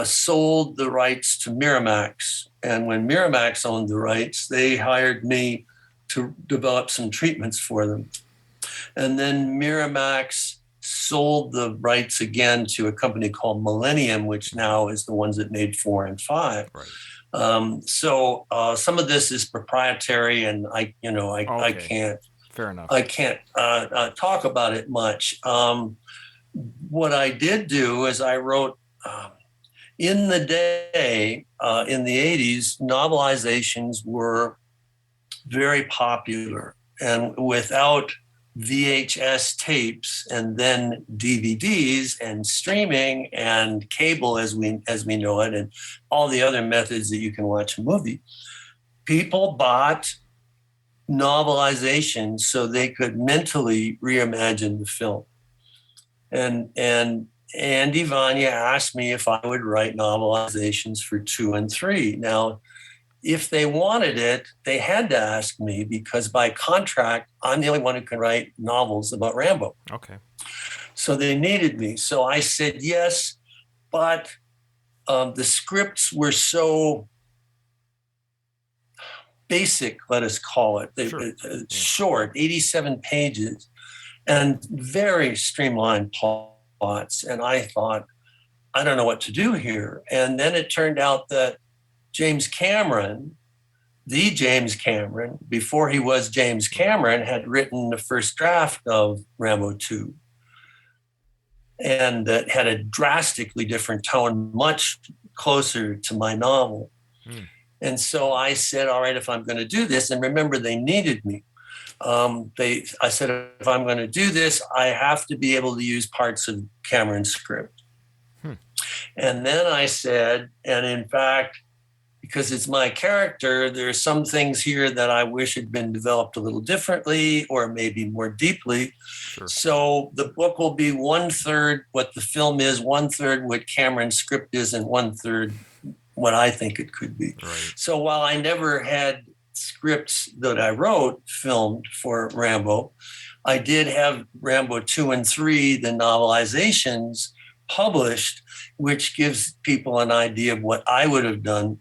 sold the rights to Miramax. And when Miramax owned the rights, they hired me to develop some treatments for them. And then Miramax sold the rights again to a company called Millennium, which now is the ones that made 4 and 5. Right. So some of this is proprietary, and I can't. Fair enough. I can't talk about it much. What I did do is I wrote in the day in the 80s, novelizations were very popular, and without VHS tapes and then DVDs and streaming and cable as we know it, and all the other methods that you can watch a movie, people bought novelizations so they could mentally reimagine the film. And Andy Vanya asked me if I would write novelizations for 2 and 3. Now, if they wanted it, they had to ask me because by contract, I'm the only one who can write novels about Rambo. Okay. So they needed me. So I said yes, but the scripts were so basic, let us call it, short, 87 pages, and very streamlined plots. And I thought, I don't know what to do here. And then it turned out that James Cameron, the James Cameron, before he was James Cameron, had written the first draft of Rambo 2. And that had a drastically different tone, much closer to my novel. And so I said, all right, if I'm going to do this, and remember, they needed me. I said, if I'm going to do this, I have to be able to use parts of Cameron's script. And then I said, and in fact, because it's my character, there are some things here that I wish had been developed a little differently or maybe more deeply. Sure. So the book will be 1/3 what the film is, 1/3 what Cameron's script is, and 1/3 what I think it could be. Right. So while I never had scripts that I wrote filmed for Rambo, I did have Rambo 2 and 3, the novelizations, published, which gives people an idea of what I would have done.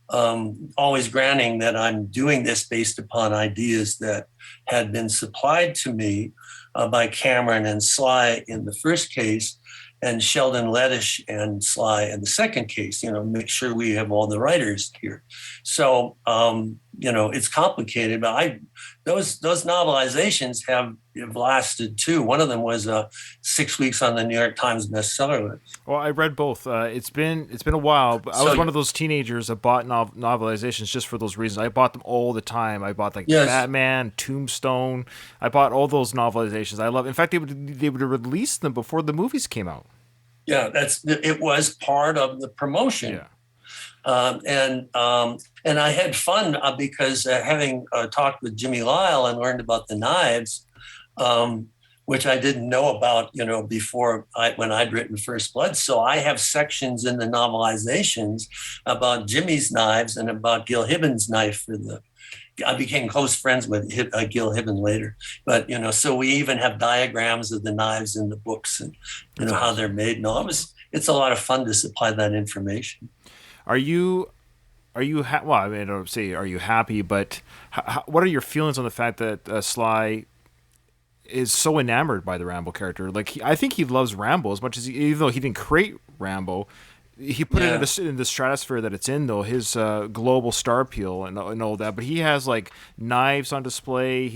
Always granting that I'm doing this based upon ideas that had been supplied to me by Cameron and Sly in the first case, and Sheldon Lettish and Sly in the second case, make sure we have all the writers here. So, it's complicated, but those novelizations have lasted too. One of them was 6 weeks on the New York Times bestseller list. Well, I read both. It's been a while, but I was one of those teenagers that bought novelizations just for those reasons. I bought them all the time. I bought Batman, Tombstone. I bought all those novelizations. I love. In fact, they would release them before the movies came out. Yeah, it was part of the promotion. Yeah. And I had fun because having talked with Jimmy Lyle and learned about the knives, which I didn't know about, before when I'd written First Blood. So I have sections in the novelizations about Jimmy's knives and about Gil Hibben's knife I became close friends with Gil Hibben later, but so we even have diagrams of the knives in the books and how they're made. No, it's a lot of fun to supply that information. Are you well, I mean, I don't say are you happy, but what are your feelings on the fact that Sly is so enamored by the Rambo character? Like, I think he loves Rambo as much as even though he didn't create Rambo, he put it in the stratosphere that it's in, though, his global star appeal and all that. But he has like knives on display.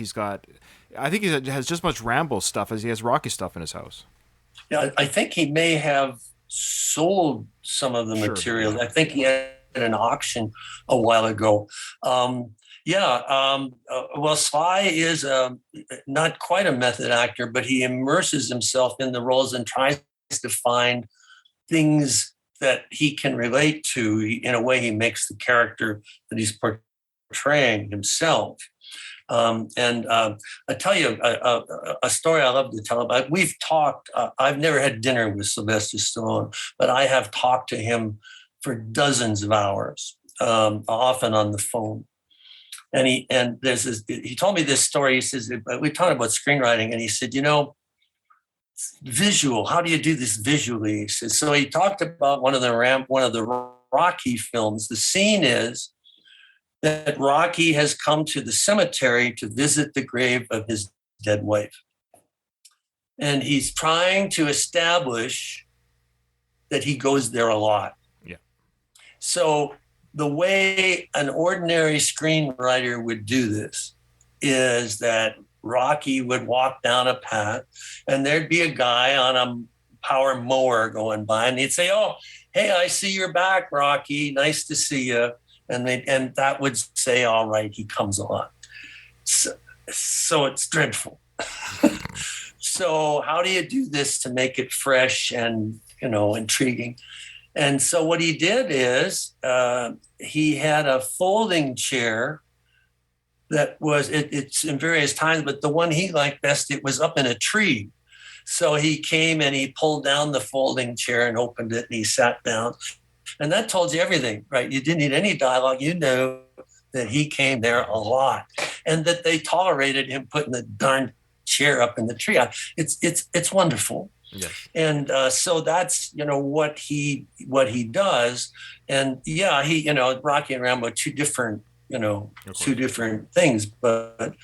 I think he has just as much Rambo stuff as he has Rocky stuff in his house. Yeah, I think he may have sold some of the material. I think he had an auction a while ago. Well, Sly is not quite a method actor, but he immerses himself in the roles and tries to find things that he can relate to. In a way, he makes the character that he's portraying himself. I tell you a story I love to tell about. We've talked. I've never had dinner with Sylvester Stallone, but I have talked to him for dozens of hours, often on the phone. And he told me this story. He says, we talked about screenwriting, and he said, visual. How do you do this visually? He says, so he talked about one of the Rocky films. The scene is that Rocky has come to the cemetery to visit the grave of his dead wife. And he's trying to establish that he goes there a lot. Yeah. So the way an ordinary screenwriter would do this is that Rocky would walk down a path and there'd be a guy on a power mower going by and he'd say, oh, hey, I see you're back, Rocky. Nice to see you. And that would say, all right, he comes a lot. So it's dreadful. So how do you do this to make it fresh and, intriguing? And so what he did is he had a folding chair that was, it's in various times, but the one he liked best, it was up in a tree. So he came and he pulled down the folding chair and opened it and he sat down. And that told you everything, right? You didn't need any dialogue. You knew that he came there a lot and that they tolerated him putting the darn chair up in the tree. It's wonderful. Yes. And so that's, what he does. And yeah, Rocky and Rambo, two different things, but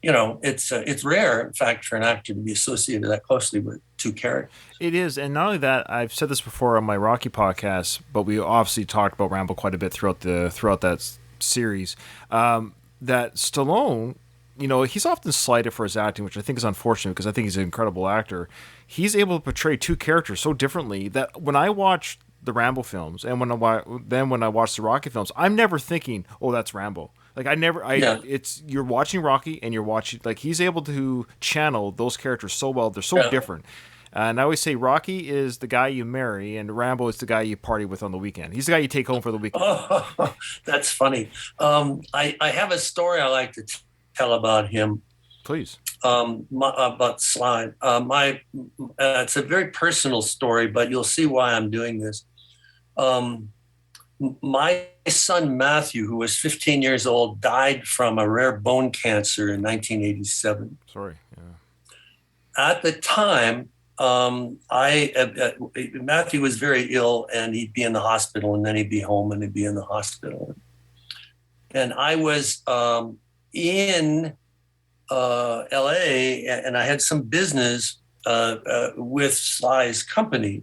it's rare, in fact, for an actor to be associated that closely with two characters. It is, and not only that, I've said this before on my Rocky podcast, but we obviously talked about Rambo quite a bit throughout that series. That Stallone, he's often slighted for his acting, which I think is unfortunate because I think he's an incredible actor. He's able to portray two characters so differently that when I watch the Rambo films and when I watch the Rocky films, I'm never thinking, "Oh, that's Rambo." Like it's you're watching Rocky and you're watching, like, he's able to channel those characters so well. They're so different. And I always say Rocky is the guy you marry and Rambo is the guy you party with on the weekend. He's the guy you take home for the weekend. Oh, that's funny. I have a story I like to tell about him. Please. About Sly. It's a very personal story, but you'll see why I'm doing this. My son Matthew, who was 15 years old, died from a rare bone cancer in 1987. Sorry. Yeah. At the time, Matthew was very ill, and he'd be in the hospital, and then he'd be home, and he'd be in the hospital. And I was in L.A., and I had some business with Sly's company.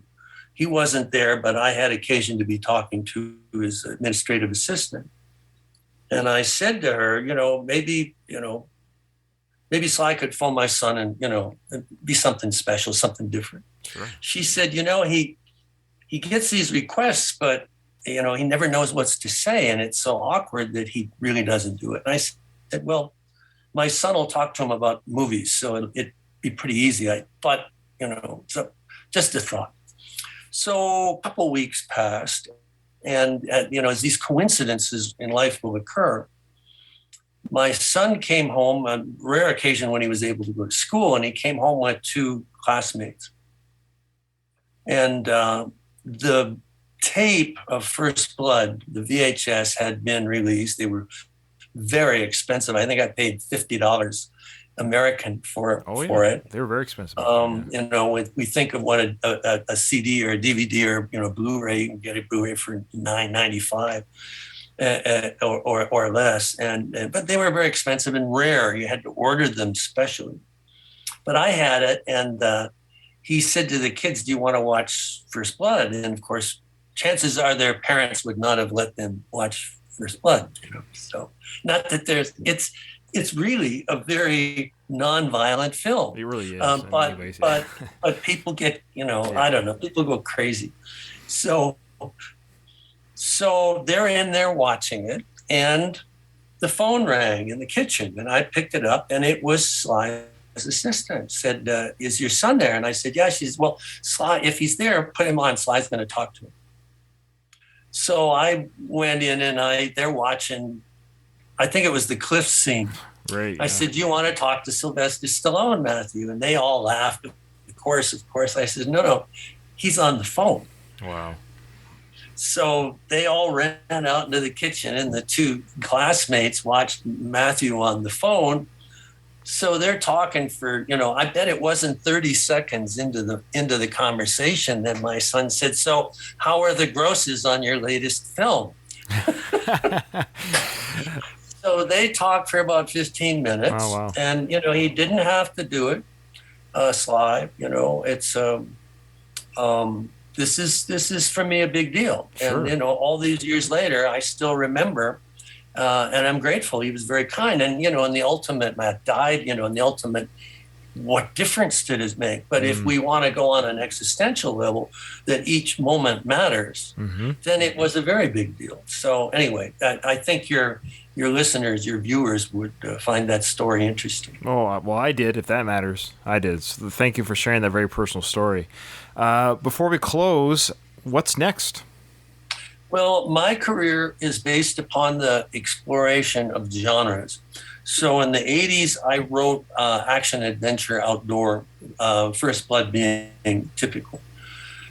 He wasn't there, but I had occasion to be talking to his administrative assistant. And I said to her, maybe Sly could phone my son and, be something special, something different. Sure. She said, he gets these requests, but, he never knows what to say. And it's so awkward that he really doesn't do it. And I said, well, my son will talk to him about movies, so it'd be pretty easy. I thought, so just a thought. So a couple of weeks passed, and as these coincidences in life will occur, my son came home on a rare occasion when he was able to go to school, and he came home with two classmates. And the tape of First Blood, the VHS, had been released. They were very expensive. I think I paid $50 American for it. They were very expensive. We think of what a CD or a DVD or Blu-ray, you can get a Blu-ray for $9.95 or less, but they were very expensive and rare. You had to order them specially. But I had it, and he said to the kids, "Do you want to watch First Blood?" And of course, chances are their parents would not have let them watch First Blood. So not that it's really a very non-violent film. It really is. But people get, I don't know, people go crazy. So they're in there watching it, and the phone rang in the kitchen, and I picked it up, and it was Sly's assistant. Said, "Is your son there?" And I said, "Yeah." She said, "Well, Sly, if he's there, put him on. Sly's going to talk to him." So I went in, and they're watching. I think it was the cliff scene. Right. I said, "Do you want to talk to Sylvester Stallone, Matthew?" And they all laughed. Of course. I said, No, he's on the phone. Wow. So they all ran out into the kitchen, and the two classmates watched Matthew on the phone. So they're talking for, I bet it wasn't 30 seconds into the conversation that my son said, "So how are the grosses on your latest film?" So they talked for about 15 minutes. Oh, wow. And, he didn't have to do it, Sly. It's this is for me a big deal. Sure. And, all these years later, I still remember, and I'm grateful. He was very kind. And, in the ultimate, Matt died, in the ultimate, what difference did it make? But if we want to go on an existential level, that each moment matters, then it was a very big deal. So anyway, I think your listeners, your viewers would find that story interesting. Oh, well, I did, if that matters. I did. So thank you for sharing that very personal story. Before we close, what's next? Well, my career is based upon the exploration of genres. So in the 80s, I wrote action adventure outdoor, First Blood being typical.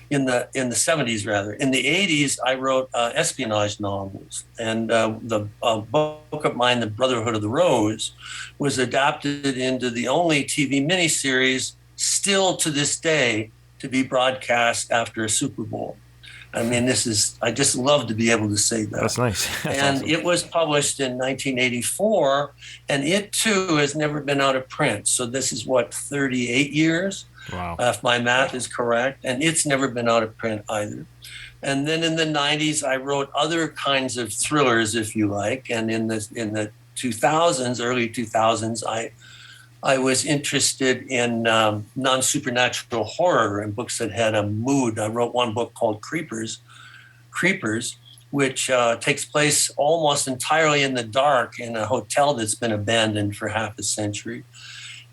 In the 70s, rather. In the 80s, I wrote espionage novels, and the book of mine, The Brotherhood of the Rose, was adapted into the only TV miniseries still to this day to be broadcast after a Super Bowl. I mean, I just love to be able to say that. That's nice. That's and awesome. It was published in 1984, and it too has never been out of print. So this is 38 years? Wow. If my math is correct, and it's never been out of print either. And then in the 90s, I wrote other kinds of thrillers, if you like. And in the 2000s, early 2000s, I was interested in non-supernatural horror and books that had a mood. I wrote one book called Creepers, which takes place almost entirely in the dark in a hotel that's been abandoned for half a century.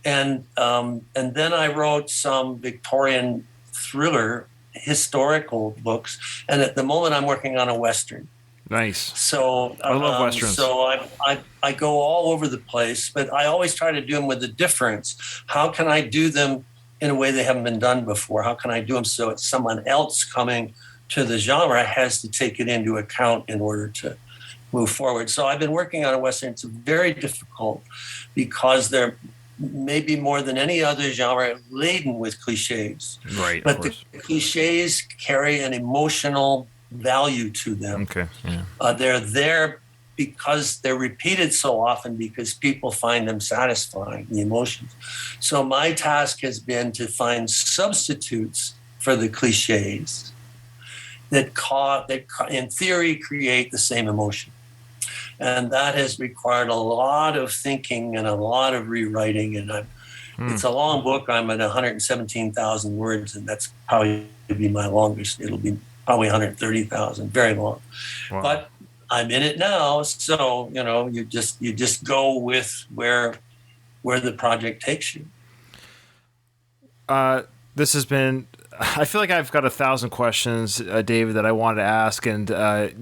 And then I wrote some Victorian thriller historical books. And at the moment, I'm working on a Western. Nice. So I love Westerns. So I go all over the place, but I always try to do them with a difference. How can I do them in a way they haven't been done before? How can I do them so it's someone else coming to the genre has to take it into account in order to move forward? So I've been working on a Western. It's very difficult because they're maybe more than any other genre laden with cliches. Right. But the cliches carry an emotional value to them. Okay. Yeah. They're there because they're repeated so often because people find them satisfying, the emotions. So my task has been to find substitutes for the cliches that in theory create the same emotion. And that has required a lot of thinking and a lot of rewriting. And it's a long book. I'm at 117,000 words, and that's probably be my longest. It'll be probably 130,000, very long. Wow. But I'm in it now, so you just go with where the project takes you. This has been. I feel like I've got 1,000 questions, David, that I wanted to ask, and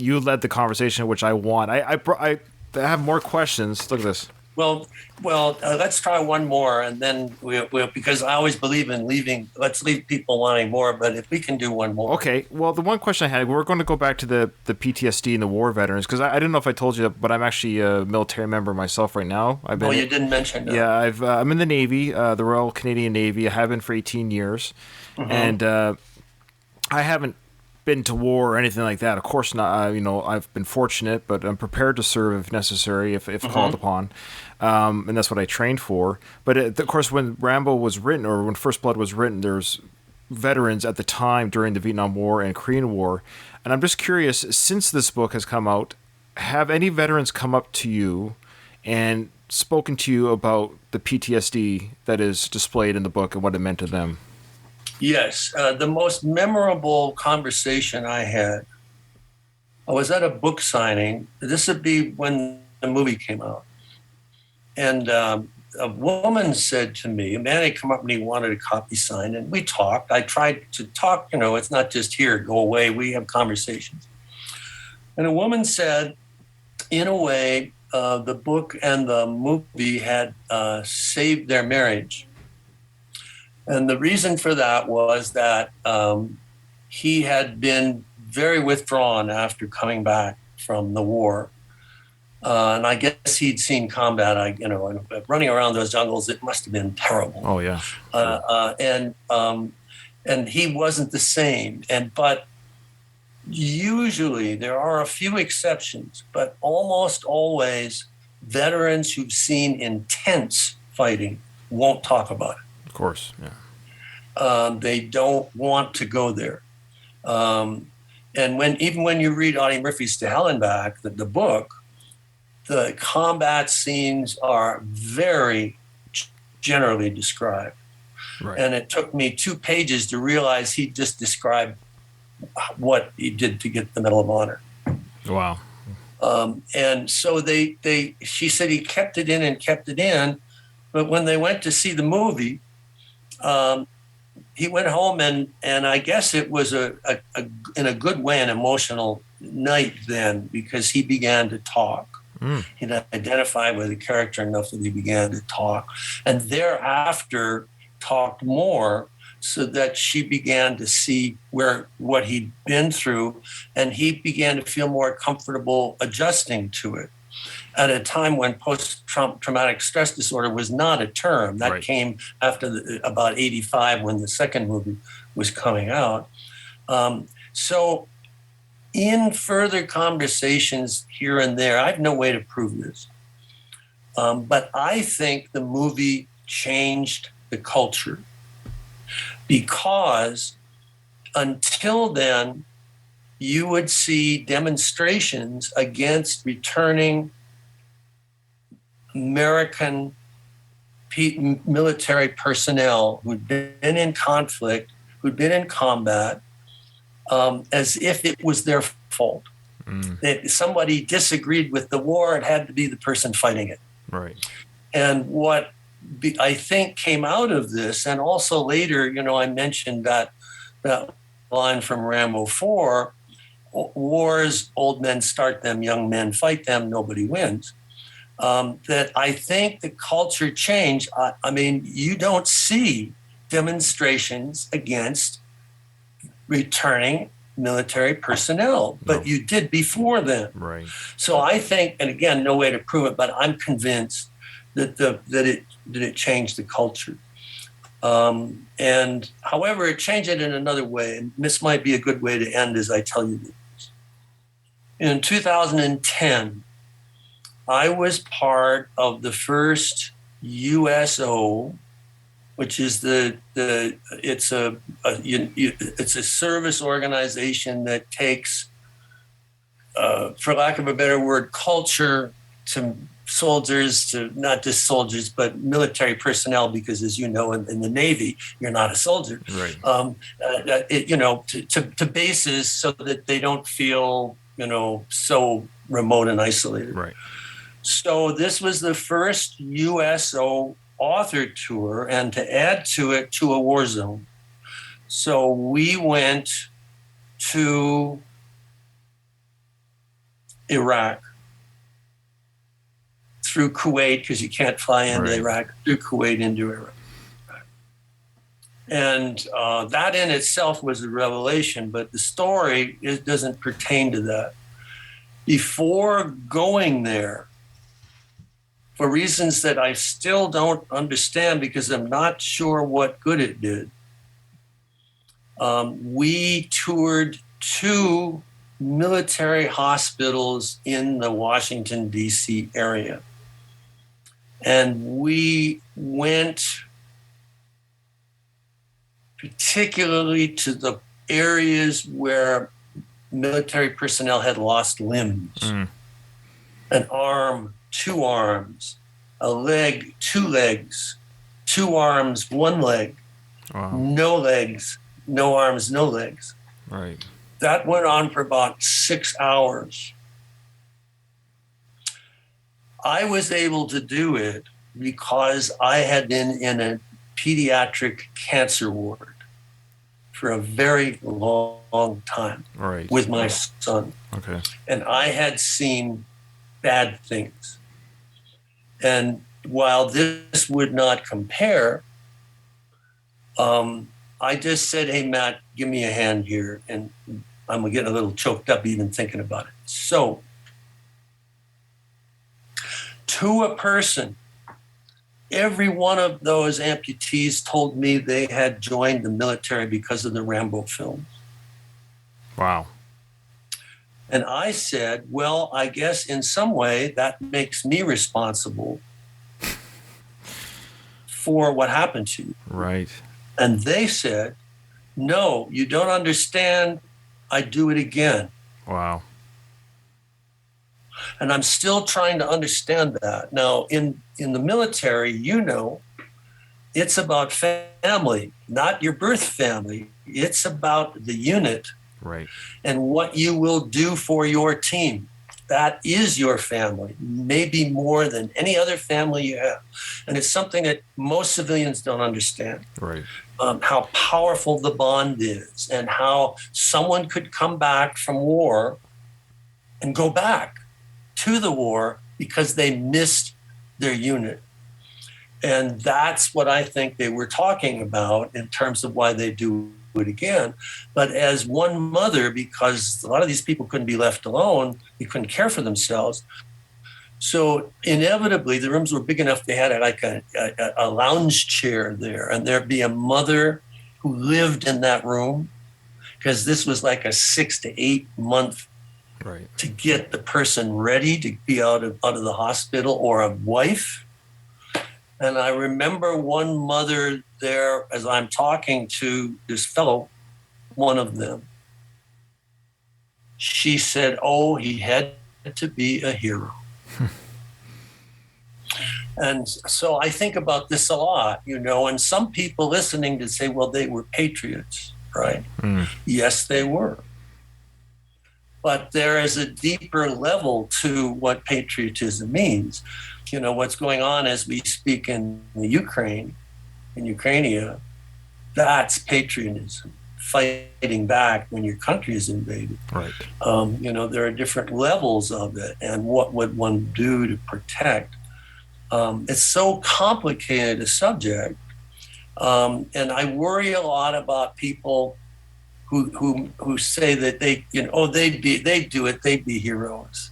you led the conversation, which I want. I have more questions. Look at this. Well, let's try one more, and then we'll because I always believe in leaving. Let's leave people wanting more, but if we can do one more. Okay. Well, the one question I had, we're going to go back to the PTSD and the war veterans, because I didn't know if I told you that, but I'm actually a military member myself right now. You didn't mention that. Yeah, I'm in the Navy, the Royal Canadian Navy. I have been for 18 years, and I haven't been to war or anything like that. Of course not. I've been fortunate, but I'm prepared to serve if necessary, if called upon. And that's what I trained for. But of course, when Rambo was written, or when First Blood was written, there's veterans at the time during the Vietnam War and Korean War. And I'm just curious, since this book has come out, have any veterans come up to you and spoken to you about the PTSD that is displayed in the book and what it meant to them? Yes. The most memorable conversation I had, I was at a book signing. This would be when the movie came out. And a woman said to me, a man had come up and he wanted a copy signed, and we talked. I tried to talk, it's not just here, go away. We have conversations. And a woman said, in a way, the book and the movie had saved their marriage. And the reason for that was that he had been very withdrawn after coming back from the war. And I guess he'd seen combat, and running around those jungles, it must have been terrible. Oh, yeah. Sure. And he wasn't the same. But usually there are a few exceptions, but almost always veterans who've seen intense fighting won't talk about it. Of course, yeah. They don't want to go there. And even when you read Audie Murphy's To Hell and Back, the book, the combat scenes are very generally described. Right. And it took me 2 pages to realize he just described what he did to get the Medal of Honor. Wow. And so she said he kept it in, but when they went to see the movie, he went home and I guess it was in a good way an emotional night then, because he began to talk. He'd identify with the character enough that he began to talk, and thereafter talked more, so that she began to see what he'd been through, and he began to feel more comfortable adjusting to it. At a time when post-traumatic stress disorder was not a term. That came after about 85, when the second movie was coming out. So in further conversations here and there, I have no way to prove this, but I think the movie changed the culture, because until then, you would see demonstrations against returning American military personnel who'd been in conflict, who'd been in combat, as if it was their fault. That somebody disagreed with the war, it had to be the person fighting it. Right. And what I think came out of this, and also later, I mentioned that line from Rambo 4, wars, old men start them, young men fight them, nobody wins. That I think the culture changed. I mean, you don't see demonstrations against returning military personnel, but you did before then. Right. So I think, and again, no way to prove it, but I'm convinced that it changed the culture. And however, it changed it in another way, and this might be a good way to end as I tell you this. In 2010, I was part of the first USO, which is it's a service organization that takes, for lack of a better word, culture to soldiers, to not just soldiers, but military personnel, because as you know, in the Navy, you're not a soldier. Right. To bases so that they don't feel, so remote and isolated. Right. So this was the first USO author tour, and to add to it, to a war zone. So we went to Iraq, through Kuwait, because you can't fly into Iraq, through Kuwait into Iraq. And that in itself was a revelation, but the story doesn't pertain to that. Before going there, for reasons that I still don't understand, because I'm not sure what good it did, we toured 2 military hospitals in the Washington, D.C. area. And we went particularly to the areas where military personnel had lost limbs. An arm, 2 arms, a leg, 2 legs, 2 arms, 1 leg, no legs, no arms, no legs. Right. That went on for about 6 hours. I was able to do it because I had been in a pediatric cancer ward for a very long time with my son. Okay. And I had seen bad things. And while this would not compare, I just said, hey, Matt, give me a hand here. And I'm getting a little choked up even thinking about it. So, to a person, every one of those amputees told me they had joined the military because of the Rambo films. Wow. And I said, well, I guess in some way that makes me responsible for what happened to you. Right. And they said, no, you don't understand. I'd do it again. Wow. And I'm still trying to understand that. Now, in the military, it's about family, not your birth family. It's about the unit. Right. And what you will do for your team. That is your family, maybe more than any other family you have. And it's something that most civilians don't understand. Right. How powerful the bond is, and how someone could come back from war and go back to the war because they missed their unit. And that's what I think they were talking about in terms of why they do it again. But as one mother, because a lot of these people couldn't be left alone, they couldn't care for themselves. So inevitably, the rooms were big enough. They had like a lounge chair there, and there'd be a mother who lived in that room, because this was like a 6 to 8 month to get the person ready to be out of the hospital, or a wife. And I remember one mother there, as I'm talking to this fellow, one of them, she said, oh, he had to be a hero. And so I think about this a lot, and some people listening to say, well, they were patriots, right? Yes, they were. But there is a deeper level to what patriotism means. What's going on as we speak in the Ukraine, in Ukraine, that's patriotism, fighting back when your country is invaded. Right. There are different levels of it, and what would one do to protect? It's so complicated a subject, and I worry a lot about people who say that they'd do it, they'd be heroes.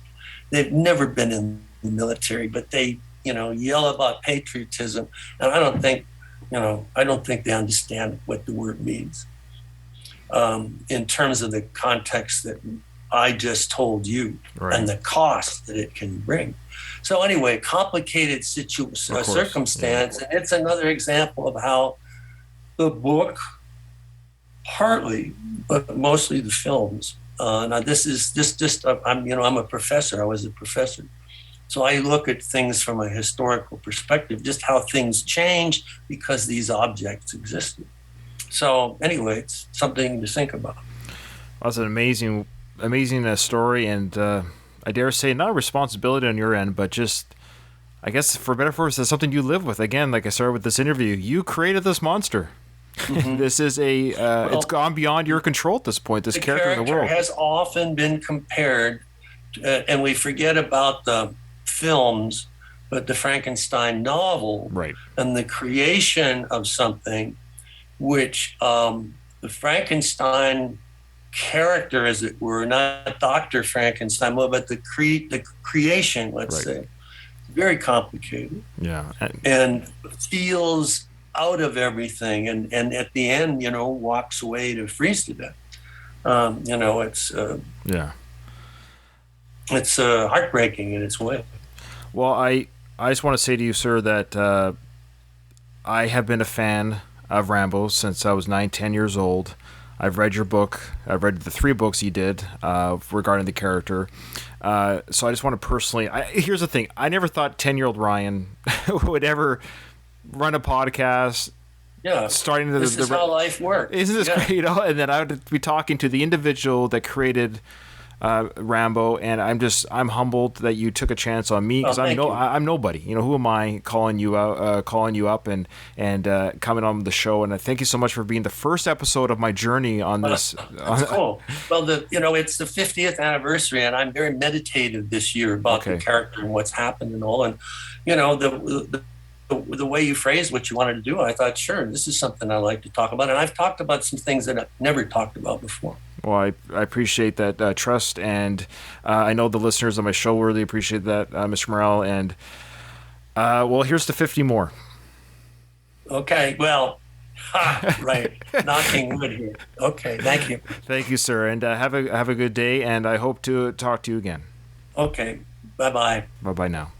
They've never been in the military, but they yell about patriotism, and I don't think they understand what the word means in terms of the context that I just told you, and the cost that it can bring. So anyway, complicated circumstance, and it's another example of how the book, partly, but mostly the films. Now this is just I'm a professor. I was a professor. So I look at things from a historical perspective, just how things change because these objects existed. So anyway, it's something to think about. That's an amazing story, and I dare say not a responsibility on your end, but just, I guess, for better or for worse, it's something you live with. Again, like I started with this interview, you created this monster. Mm-hmm. This is it's gone beyond your control at this point, this character in the world. Has often been compared, and we forget about the films, but the Frankenstein novel, and the creation of something which the Frankenstein character, as it were, not Dr. Frankenstein, but the creation, let's say, very complicated. Yeah. And feels out of everything, and at the end, walks away to freeze to death. It's heartbreaking in its way. Well, I just want to say to you, sir, that I have been a fan of Rambo since I was 9-10 years old. I've read your book. I've read the 3 books you did regarding the character. So I just want to personally... here's the thing. I never thought 10-year-old Ryan would ever run a podcast. Yeah, starting this is how life works. Isn't this great? And then I would be talking to the individual that created Rambo, and I'm humbled that you took a chance on me, because I'm nobody. Who am I calling you up and coming on the show? And I thank you so much for being the first episode of my journey on this. That's cool. Well, it's the 50th anniversary, and I'm very meditative this year about the character and what's happened and all. And the way you phrased what you wanted to do, I thought, sure, this is something I like to talk about. And I've talked about some things that I've never talked about before. Well, I appreciate that trust, and I know the listeners on my show really appreciate that, Mr. Morrell. And well, here's to 50 more. Okay, well, right, knocking wood here. Okay, thank you. Thank you, sir, and have a good day, and I hope to talk to you again. Okay, bye-bye. Bye-bye now.